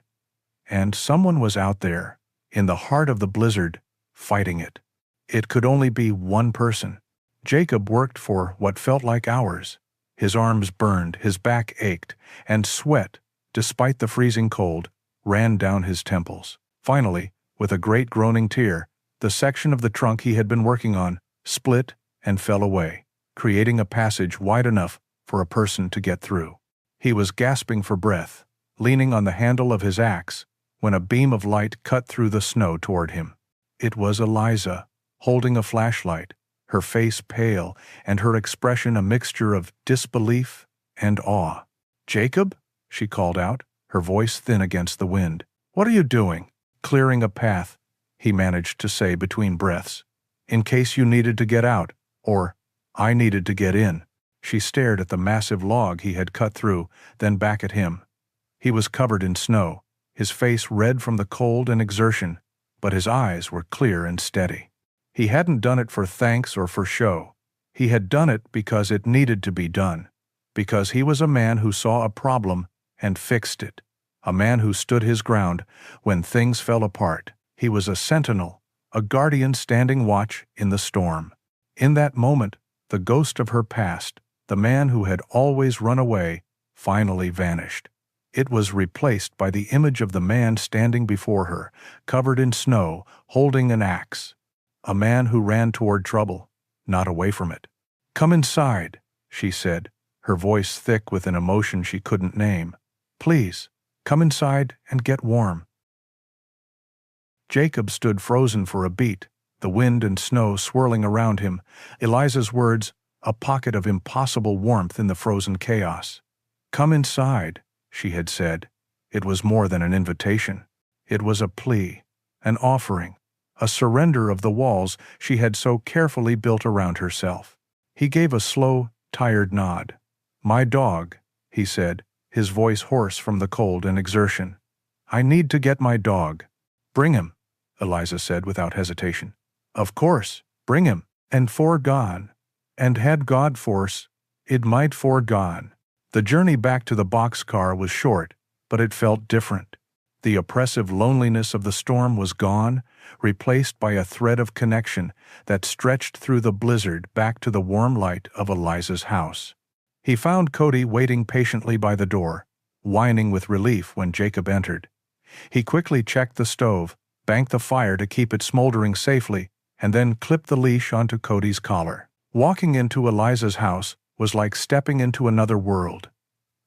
And someone was out there, in the heart of the blizzard, fighting it. It could only be one person. Jacob worked for what felt like hours. His arms burned, his back ached, and sweat, despite the freezing cold, ran down his temples. Finally, with a great groaning tear, the section of the trunk he had been working on split and fell away, creating a passage wide enough for a person to get through. He was gasping for breath, leaning on the handle of his axe, when a beam of light cut through the snow toward him. It was Eliza, holding a flashlight, her face pale and her expression a mixture of disbelief and awe. "Jacob?" she called out, her voice thin against the wind. "What are you doing?" "Clearing a path," he managed to say between breaths. "In case you needed to get out, or I needed to get in." She stared at the massive log he had cut through, then back at him. He was covered in snow, his face red from the cold and exertion, but his eyes were clear and steady. He hadn't done it for thanks or for show. He had done it because it needed to be done, because he was a man who saw a problem and fixed it, a man who stood his ground when things fell apart. He was a sentinel, a guardian standing watch in the storm. In that moment, the ghost of her past, the man who had always run away, finally vanished. It was replaced by the image of the man standing before her, covered in snow, holding an axe. A man who ran toward trouble, not away from it. "Come inside," she said, her voice thick with an emotion she couldn't name. "Please, come inside and get warm." Jacob stood frozen for a beat, the wind and snow swirling around him, Eliza's words, a pocket of impossible warmth in the frozen chaos. "Come inside," she had said. It was more than an invitation. It was a plea, an offering, a surrender of the walls she had so carefully built around herself. He gave a slow, tired nod. "My dog," he said, his voice hoarse from the cold and exertion. "I need to get my dog." "Bring him," Eliza said without hesitation. "Of course, bring him." And foregone. And had God force, it might foregone. The journey back to the boxcar was short, but it felt different. The oppressive loneliness of the storm was gone, replaced by a thread of connection that stretched through the blizzard back to the warm light of Eliza's house. He found Cody waiting patiently by the door, whining with relief when Jacob entered. He quickly checked the stove, banked the fire to keep it smoldering safely, and then clipped the leash onto Cody's collar. Walking into Eliza's house was like stepping into another world.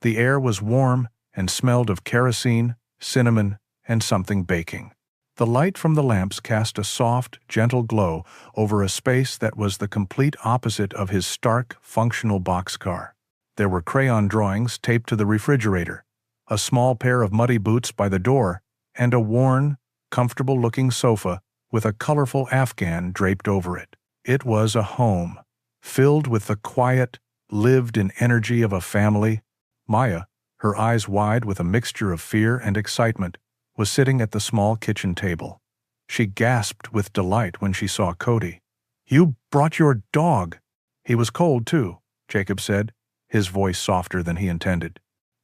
The air was warm and smelled of kerosene, cinnamon, and something baking. The light from the lamps cast a soft, gentle glow over a space that was the complete opposite of his stark, functional boxcar. There were crayon drawings taped to the refrigerator, a small pair of muddy boots by the door, and a worn, comfortable-looking sofa with a colorful afghan draped over it. It was a home, filled with the quiet, lived-in energy of a family. Maya, her eyes wide with a mixture of fear and excitement, was sitting at the small kitchen table. She gasped with delight when she saw Cody. "You brought your dog." "He was cold, too," Jacob said, his voice softer than he intended.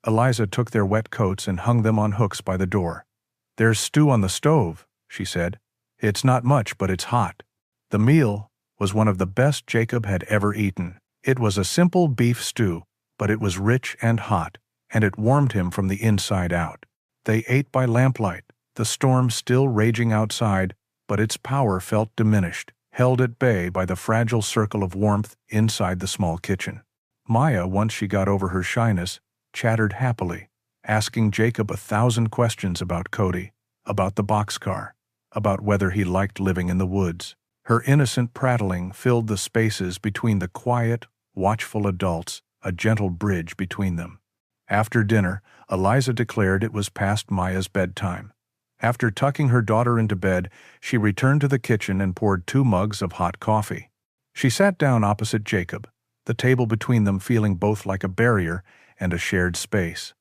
Eliza took their wet coats and hung them on hooks by the door. "There's stew on the stove," she said. "It's not much, but it's hot." The meal was one of the best Jacob had ever eaten. It was a simple beef stew, but it was rich and hot, and it warmed him from the inside out. They ate by lamplight, the storm still raging outside, but its power felt diminished, held at bay by the fragile circle of warmth inside the small kitchen. Maya, once she got over her shyness, chattered happily, asking Jacob 1,000 questions about Cody. about the boxcar, about whether he liked living in the woods. Her innocent prattling filled the spaces between the quiet, watchful adults, a gentle bridge between them. After dinner, Eliza declared it was past Maya's bedtime. After tucking her daughter into bed, she returned to the kitchen and poured 2 mugs of hot coffee. She sat down opposite Jacob, the table between them feeling both like a barrier and a shared space.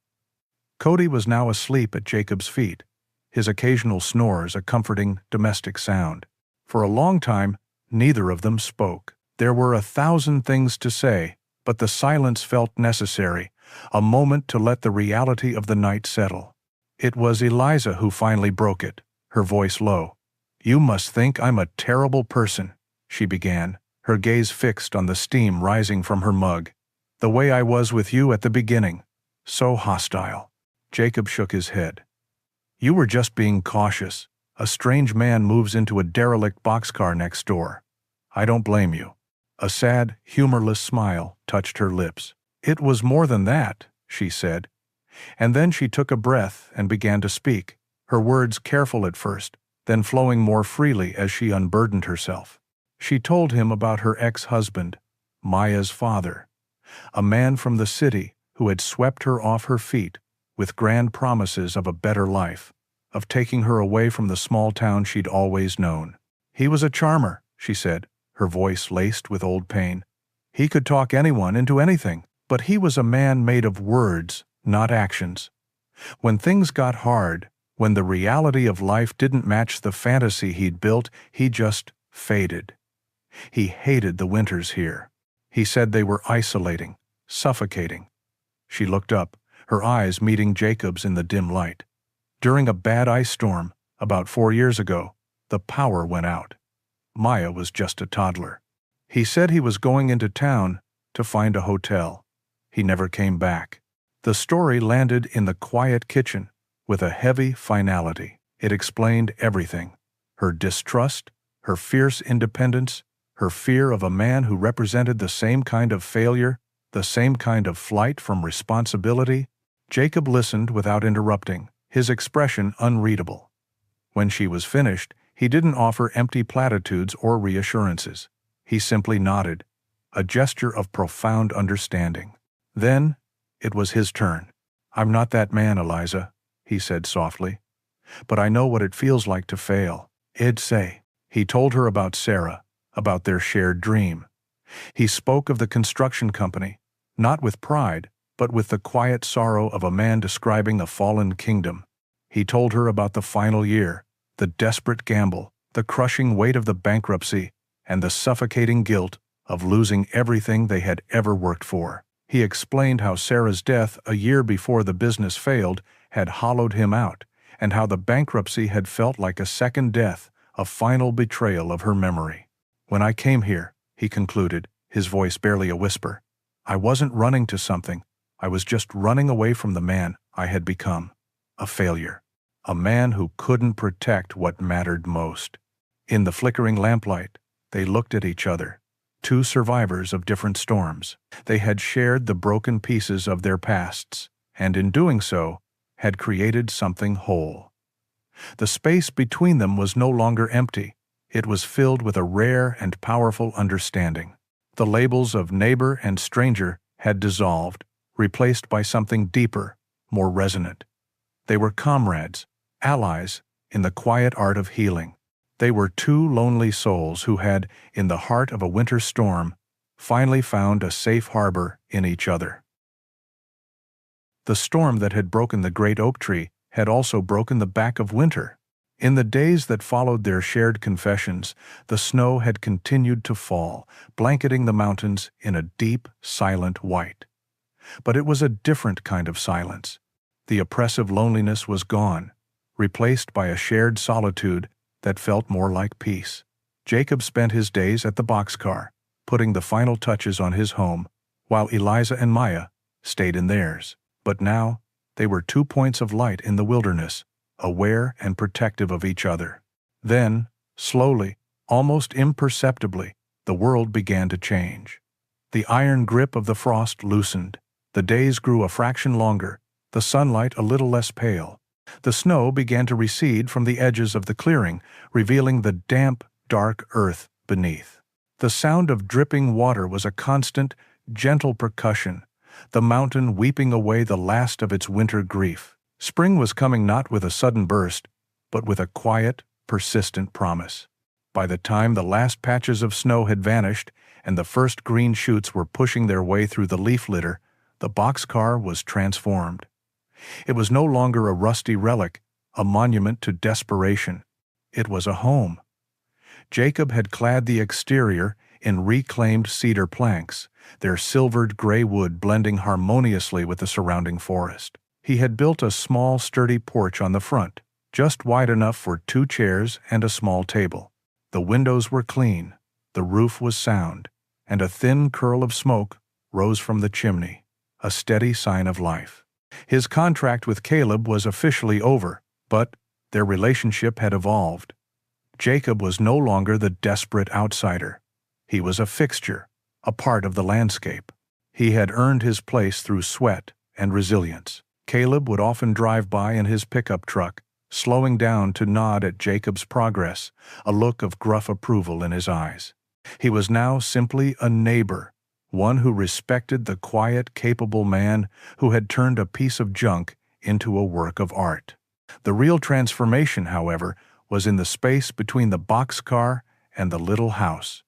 Cody was now asleep at Jacob's feet, his occasional snores a comforting domestic sound. For a long time, neither of them spoke. There were 1,000 things to say, but the silence felt necessary, a moment to let the reality of the night settle. It was Eliza who finally broke it, her voice low. "You must think I'm a terrible person," she began, her gaze fixed on the steam rising from her mug. "The way I was with you at the beginning. So hostile." Jacob shook his head. "You were just being cautious. A strange man moves into a derelict boxcar next door. I don't blame you." A sad, humorless smile touched her lips. "It was more than that," she said. And then she took a breath and began to speak, her words careful at first, then flowing more freely as she unburdened herself. She told him about her ex-husband, Maya's father, a man from the city who had swept her off her feet with grand promises of a better life, of taking her away from the small town she'd always known. "He was a charmer," she said, her voice laced with old pain. "He could talk anyone into anything, but he was a man made of words, not actions. When things got hard, when the reality of life didn't match the fantasy he'd built, he just faded. He hated the winters here. He said they were isolating, suffocating." She looked up, her eyes meeting Jacob's in the dim light. "During a bad ice storm, about 4 years ago, the power went out. Maya was just a toddler. He said he was going into town to find a hotel. He never came back." The story landed in the quiet kitchen with a heavy finality. It explained everything: her distrust, her fierce independence, her fear of a man who represented the same kind of failure, the same kind of flight from responsibility. Jacob listened without interrupting, his expression unreadable. When she was finished, he didn't offer empty platitudes or reassurances. He simply nodded, a gesture of profound understanding. Then, it was his turn. "I'm not that man, Eliza," he said softly. "But I know what it feels like to fail. I'd say." He told her about Sarah, about their shared dream. He spoke of the construction company, not with pride, but with the quiet sorrow of a man describing a fallen kingdom. He told her about the final year, the desperate gamble, the crushing weight of the bankruptcy, and the suffocating guilt of losing everything they had ever worked for. He explained how Sarah's death a year before the business failed had hollowed him out, and how the bankruptcy had felt like a second death, a final betrayal of her memory. "When I came here," he concluded, his voice barely a whisper, "I wasn't running to something. I was just running away from the man I had become. A failure. A man who couldn't protect what mattered most." In the flickering lamplight, they looked at each other, 2 survivors of different storms. They had shared the broken pieces of their pasts, and in doing so, had created something whole. The space between them was no longer empty. It was filled with a rare and powerful understanding. The labels of neighbor and stranger had dissolved, replaced by something deeper, more resonant. They were comrades, allies, in the quiet art of healing. They were 2 lonely souls who had, in the heart of a winter storm, finally found a safe harbor in each other. The storm that had broken the great oak tree had also broken the back of winter. In the days that followed their shared confessions, the snow had continued to fall, blanketing the mountains in a deep, silent white. But it was a different kind of silence. The oppressive loneliness was gone, replaced by a shared solitude that felt more like peace. Jacob spent his days at the boxcar, putting the final touches on his home, while Eliza and Maya stayed in theirs. But now, they were 2 points of light in the wilderness, aware and protective of each other. Then, slowly, almost imperceptibly, the world began to change. The iron grip of the frost loosened. The days grew a fraction longer, the sunlight a little less pale. The snow began to recede from the edges of the clearing, revealing the damp, dark earth beneath. The sound of dripping water was a constant, gentle percussion, the mountain weeping away the last of its winter grief. Spring was coming not with a sudden burst, but with a quiet, persistent promise. By the time the last patches of snow had vanished and the first green shoots were pushing their way through the leaf litter, the boxcar was transformed. It was no longer a rusty relic, a monument to desperation. It was a home. Jacob had clad the exterior in reclaimed cedar planks, their silvered gray wood blending harmoniously with the surrounding forest. He had built a small, sturdy porch on the front, just wide enough for 2 chairs and a small table. The windows were clean, the roof was sound, and a thin curl of smoke rose from the chimney, a steady sign of life. His contract with Caleb was officially over, but their relationship had evolved. Jacob was no longer the desperate outsider. He was a fixture, a part of the landscape. He had earned his place through sweat and resilience. Caleb would often drive by in his pickup truck, slowing down to nod at Jacob's progress, a look of gruff approval in his eyes. He was now simply a neighbor, one who respected the quiet, capable man who had turned a piece of junk into a work of art. The real transformation, however, was in the space between the boxcar and the little house.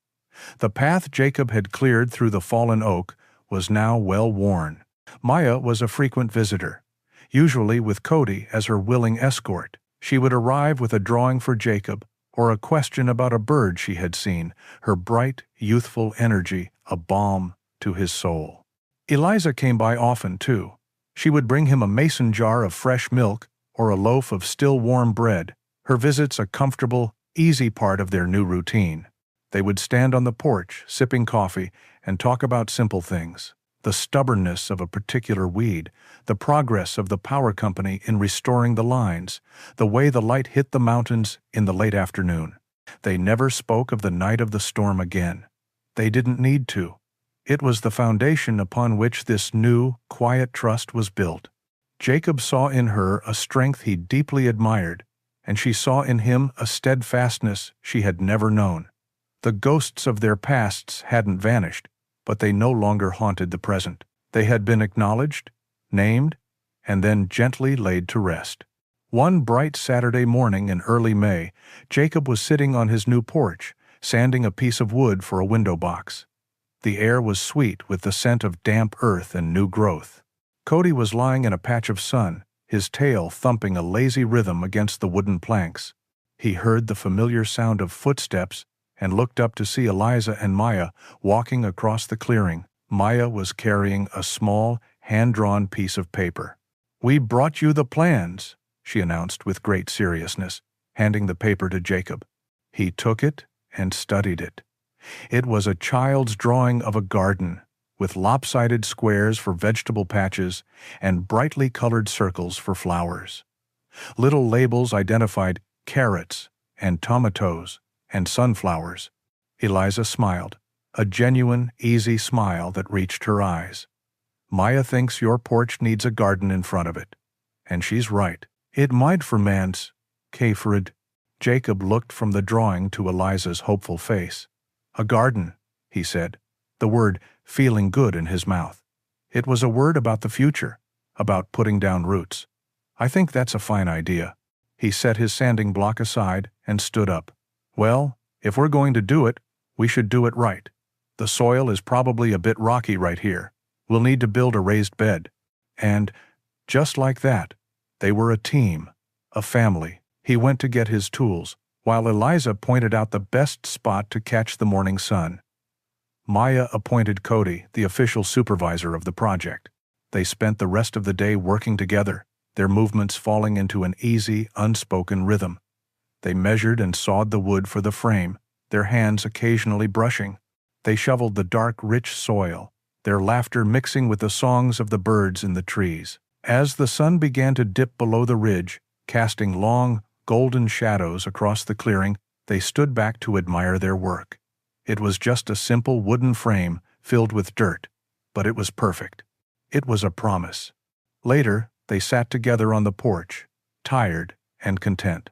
The path Jacob had cleared through the fallen oak was now well worn. Maya was a frequent visitor, usually with Cody as her willing escort. She would arrive with a drawing for Jacob or a question about a bird she had seen, her bright, youthful energy a balm to his soul. Eliza came by often, too. She would bring him a mason jar of fresh milk or a loaf of still warm bread, her visits a comfortable, easy part of their new routine. They would stand on the porch, sipping coffee, and talk about simple things: the stubbornness of a particular weed, the progress of the power company in restoring the lines, the way the light hit the mountains in the late afternoon. They never spoke of the night of the storm again. They didn't need to. It was the foundation upon which this new, quiet trust was built. Jacob saw in her a strength he deeply admired, and she saw in him a steadfastness she had never known. The ghosts of their pasts hadn't vanished, but they no longer haunted the present. They had been acknowledged, named, and then gently laid to rest. One bright Saturday morning in early May, Jacob was sitting on his new porch, sanding a piece of wood for a window box. The air was sweet with the scent of damp earth and new growth. Cody was lying in a patch of sun, his tail thumping a lazy rhythm against the wooden planks. He heard the familiar sound of footsteps and looked up to see Eliza and Maya walking across the clearing. Maya was carrying a small, hand-drawn piece of paper. "We brought you the plans," she announced with great seriousness, handing the paper to Jacob. He took it and studied it. It was a child's drawing of a garden, with lopsided squares for vegetable patches and brightly colored circles for flowers. Little labels identified carrots and tomatoes and sunflowers. Eliza smiled, a genuine, easy smile that reached her eyes. "Maya thinks your porch needs a garden in front of it. And she's right. It might for man's, Kafrid." Jacob looked from the drawing to Eliza's hopeful face. "A garden," he said, the word feeling good in his mouth. It was a word about the future, about putting down roots. "I think that's a fine idea." He set his sanding block aside and stood up. "Well, if we're going to do it, we should do it right. The soil is probably a bit rocky right here. We'll need to build a raised bed." And, just like that, they were a team, a family. He went to get his tools, while Eliza pointed out the best spot to catch the morning sun. Maya appointed Cody the official supervisor of the project. They spent the rest of the day working together, their movements falling into an easy, unspoken rhythm. They measured and sawed the wood for the frame, their hands occasionally brushing. They shoveled the dark, rich soil, their laughter mixing with the songs of the birds in the trees. As the sun began to dip below the ridge, casting long, golden shadows across the clearing, they stood back to admire their work. It was just a simple wooden frame filled with dirt, but it was perfect. It was a promise. Later, they sat together on the porch, tired, and content.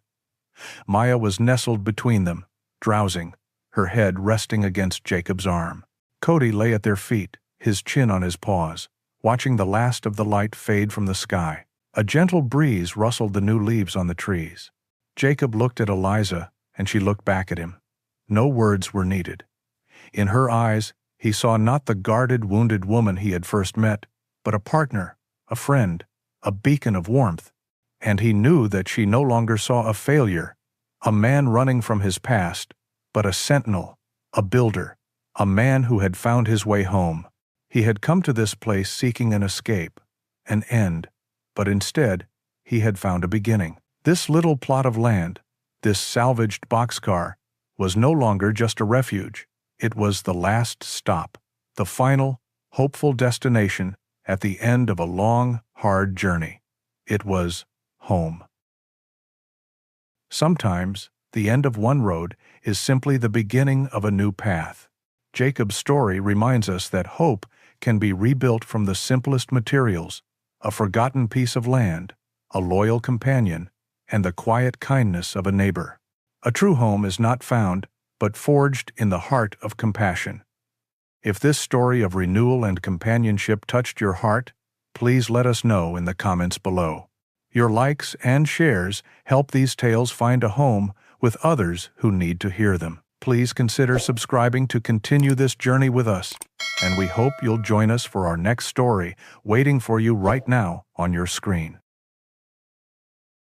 Maya was nestled between them, drowsing, her head resting against Jacob's arm. Cody lay at their feet, his chin on his paws, watching the last of the light fade from the sky. A gentle breeze rustled the new leaves on the trees. Jacob looked at Eliza, and she looked back at him. No words were needed. In her eyes, he saw not the guarded, wounded woman he had first met, but a partner, a friend, a beacon of warmth. And he knew that she no longer saw a failure, a man running from his past, but a sentinel, a builder, a man who had found his way home. He had come to this place seeking an escape, an end, but instead, he had found a beginning. This little plot of land, this salvaged boxcar, was no longer just a refuge. It was the last stop, the final, hopeful destination at the end of a long, hard journey. It was home. Sometimes, the end of one road is simply the beginning of a new path. Jacob's story reminds us that hope can be rebuilt from the simplest materials: a forgotten piece of land, a loyal companion, and the quiet kindness of a neighbor. A true home is not found, but forged in the heart of compassion. If this story of renewal and companionship touched your heart, please let us know in the comments below. Your likes and shares help these tales find a home with others who need to hear them. Please consider subscribing to continue this journey with us, and we hope you'll join us for our next story waiting for you right now on your screen.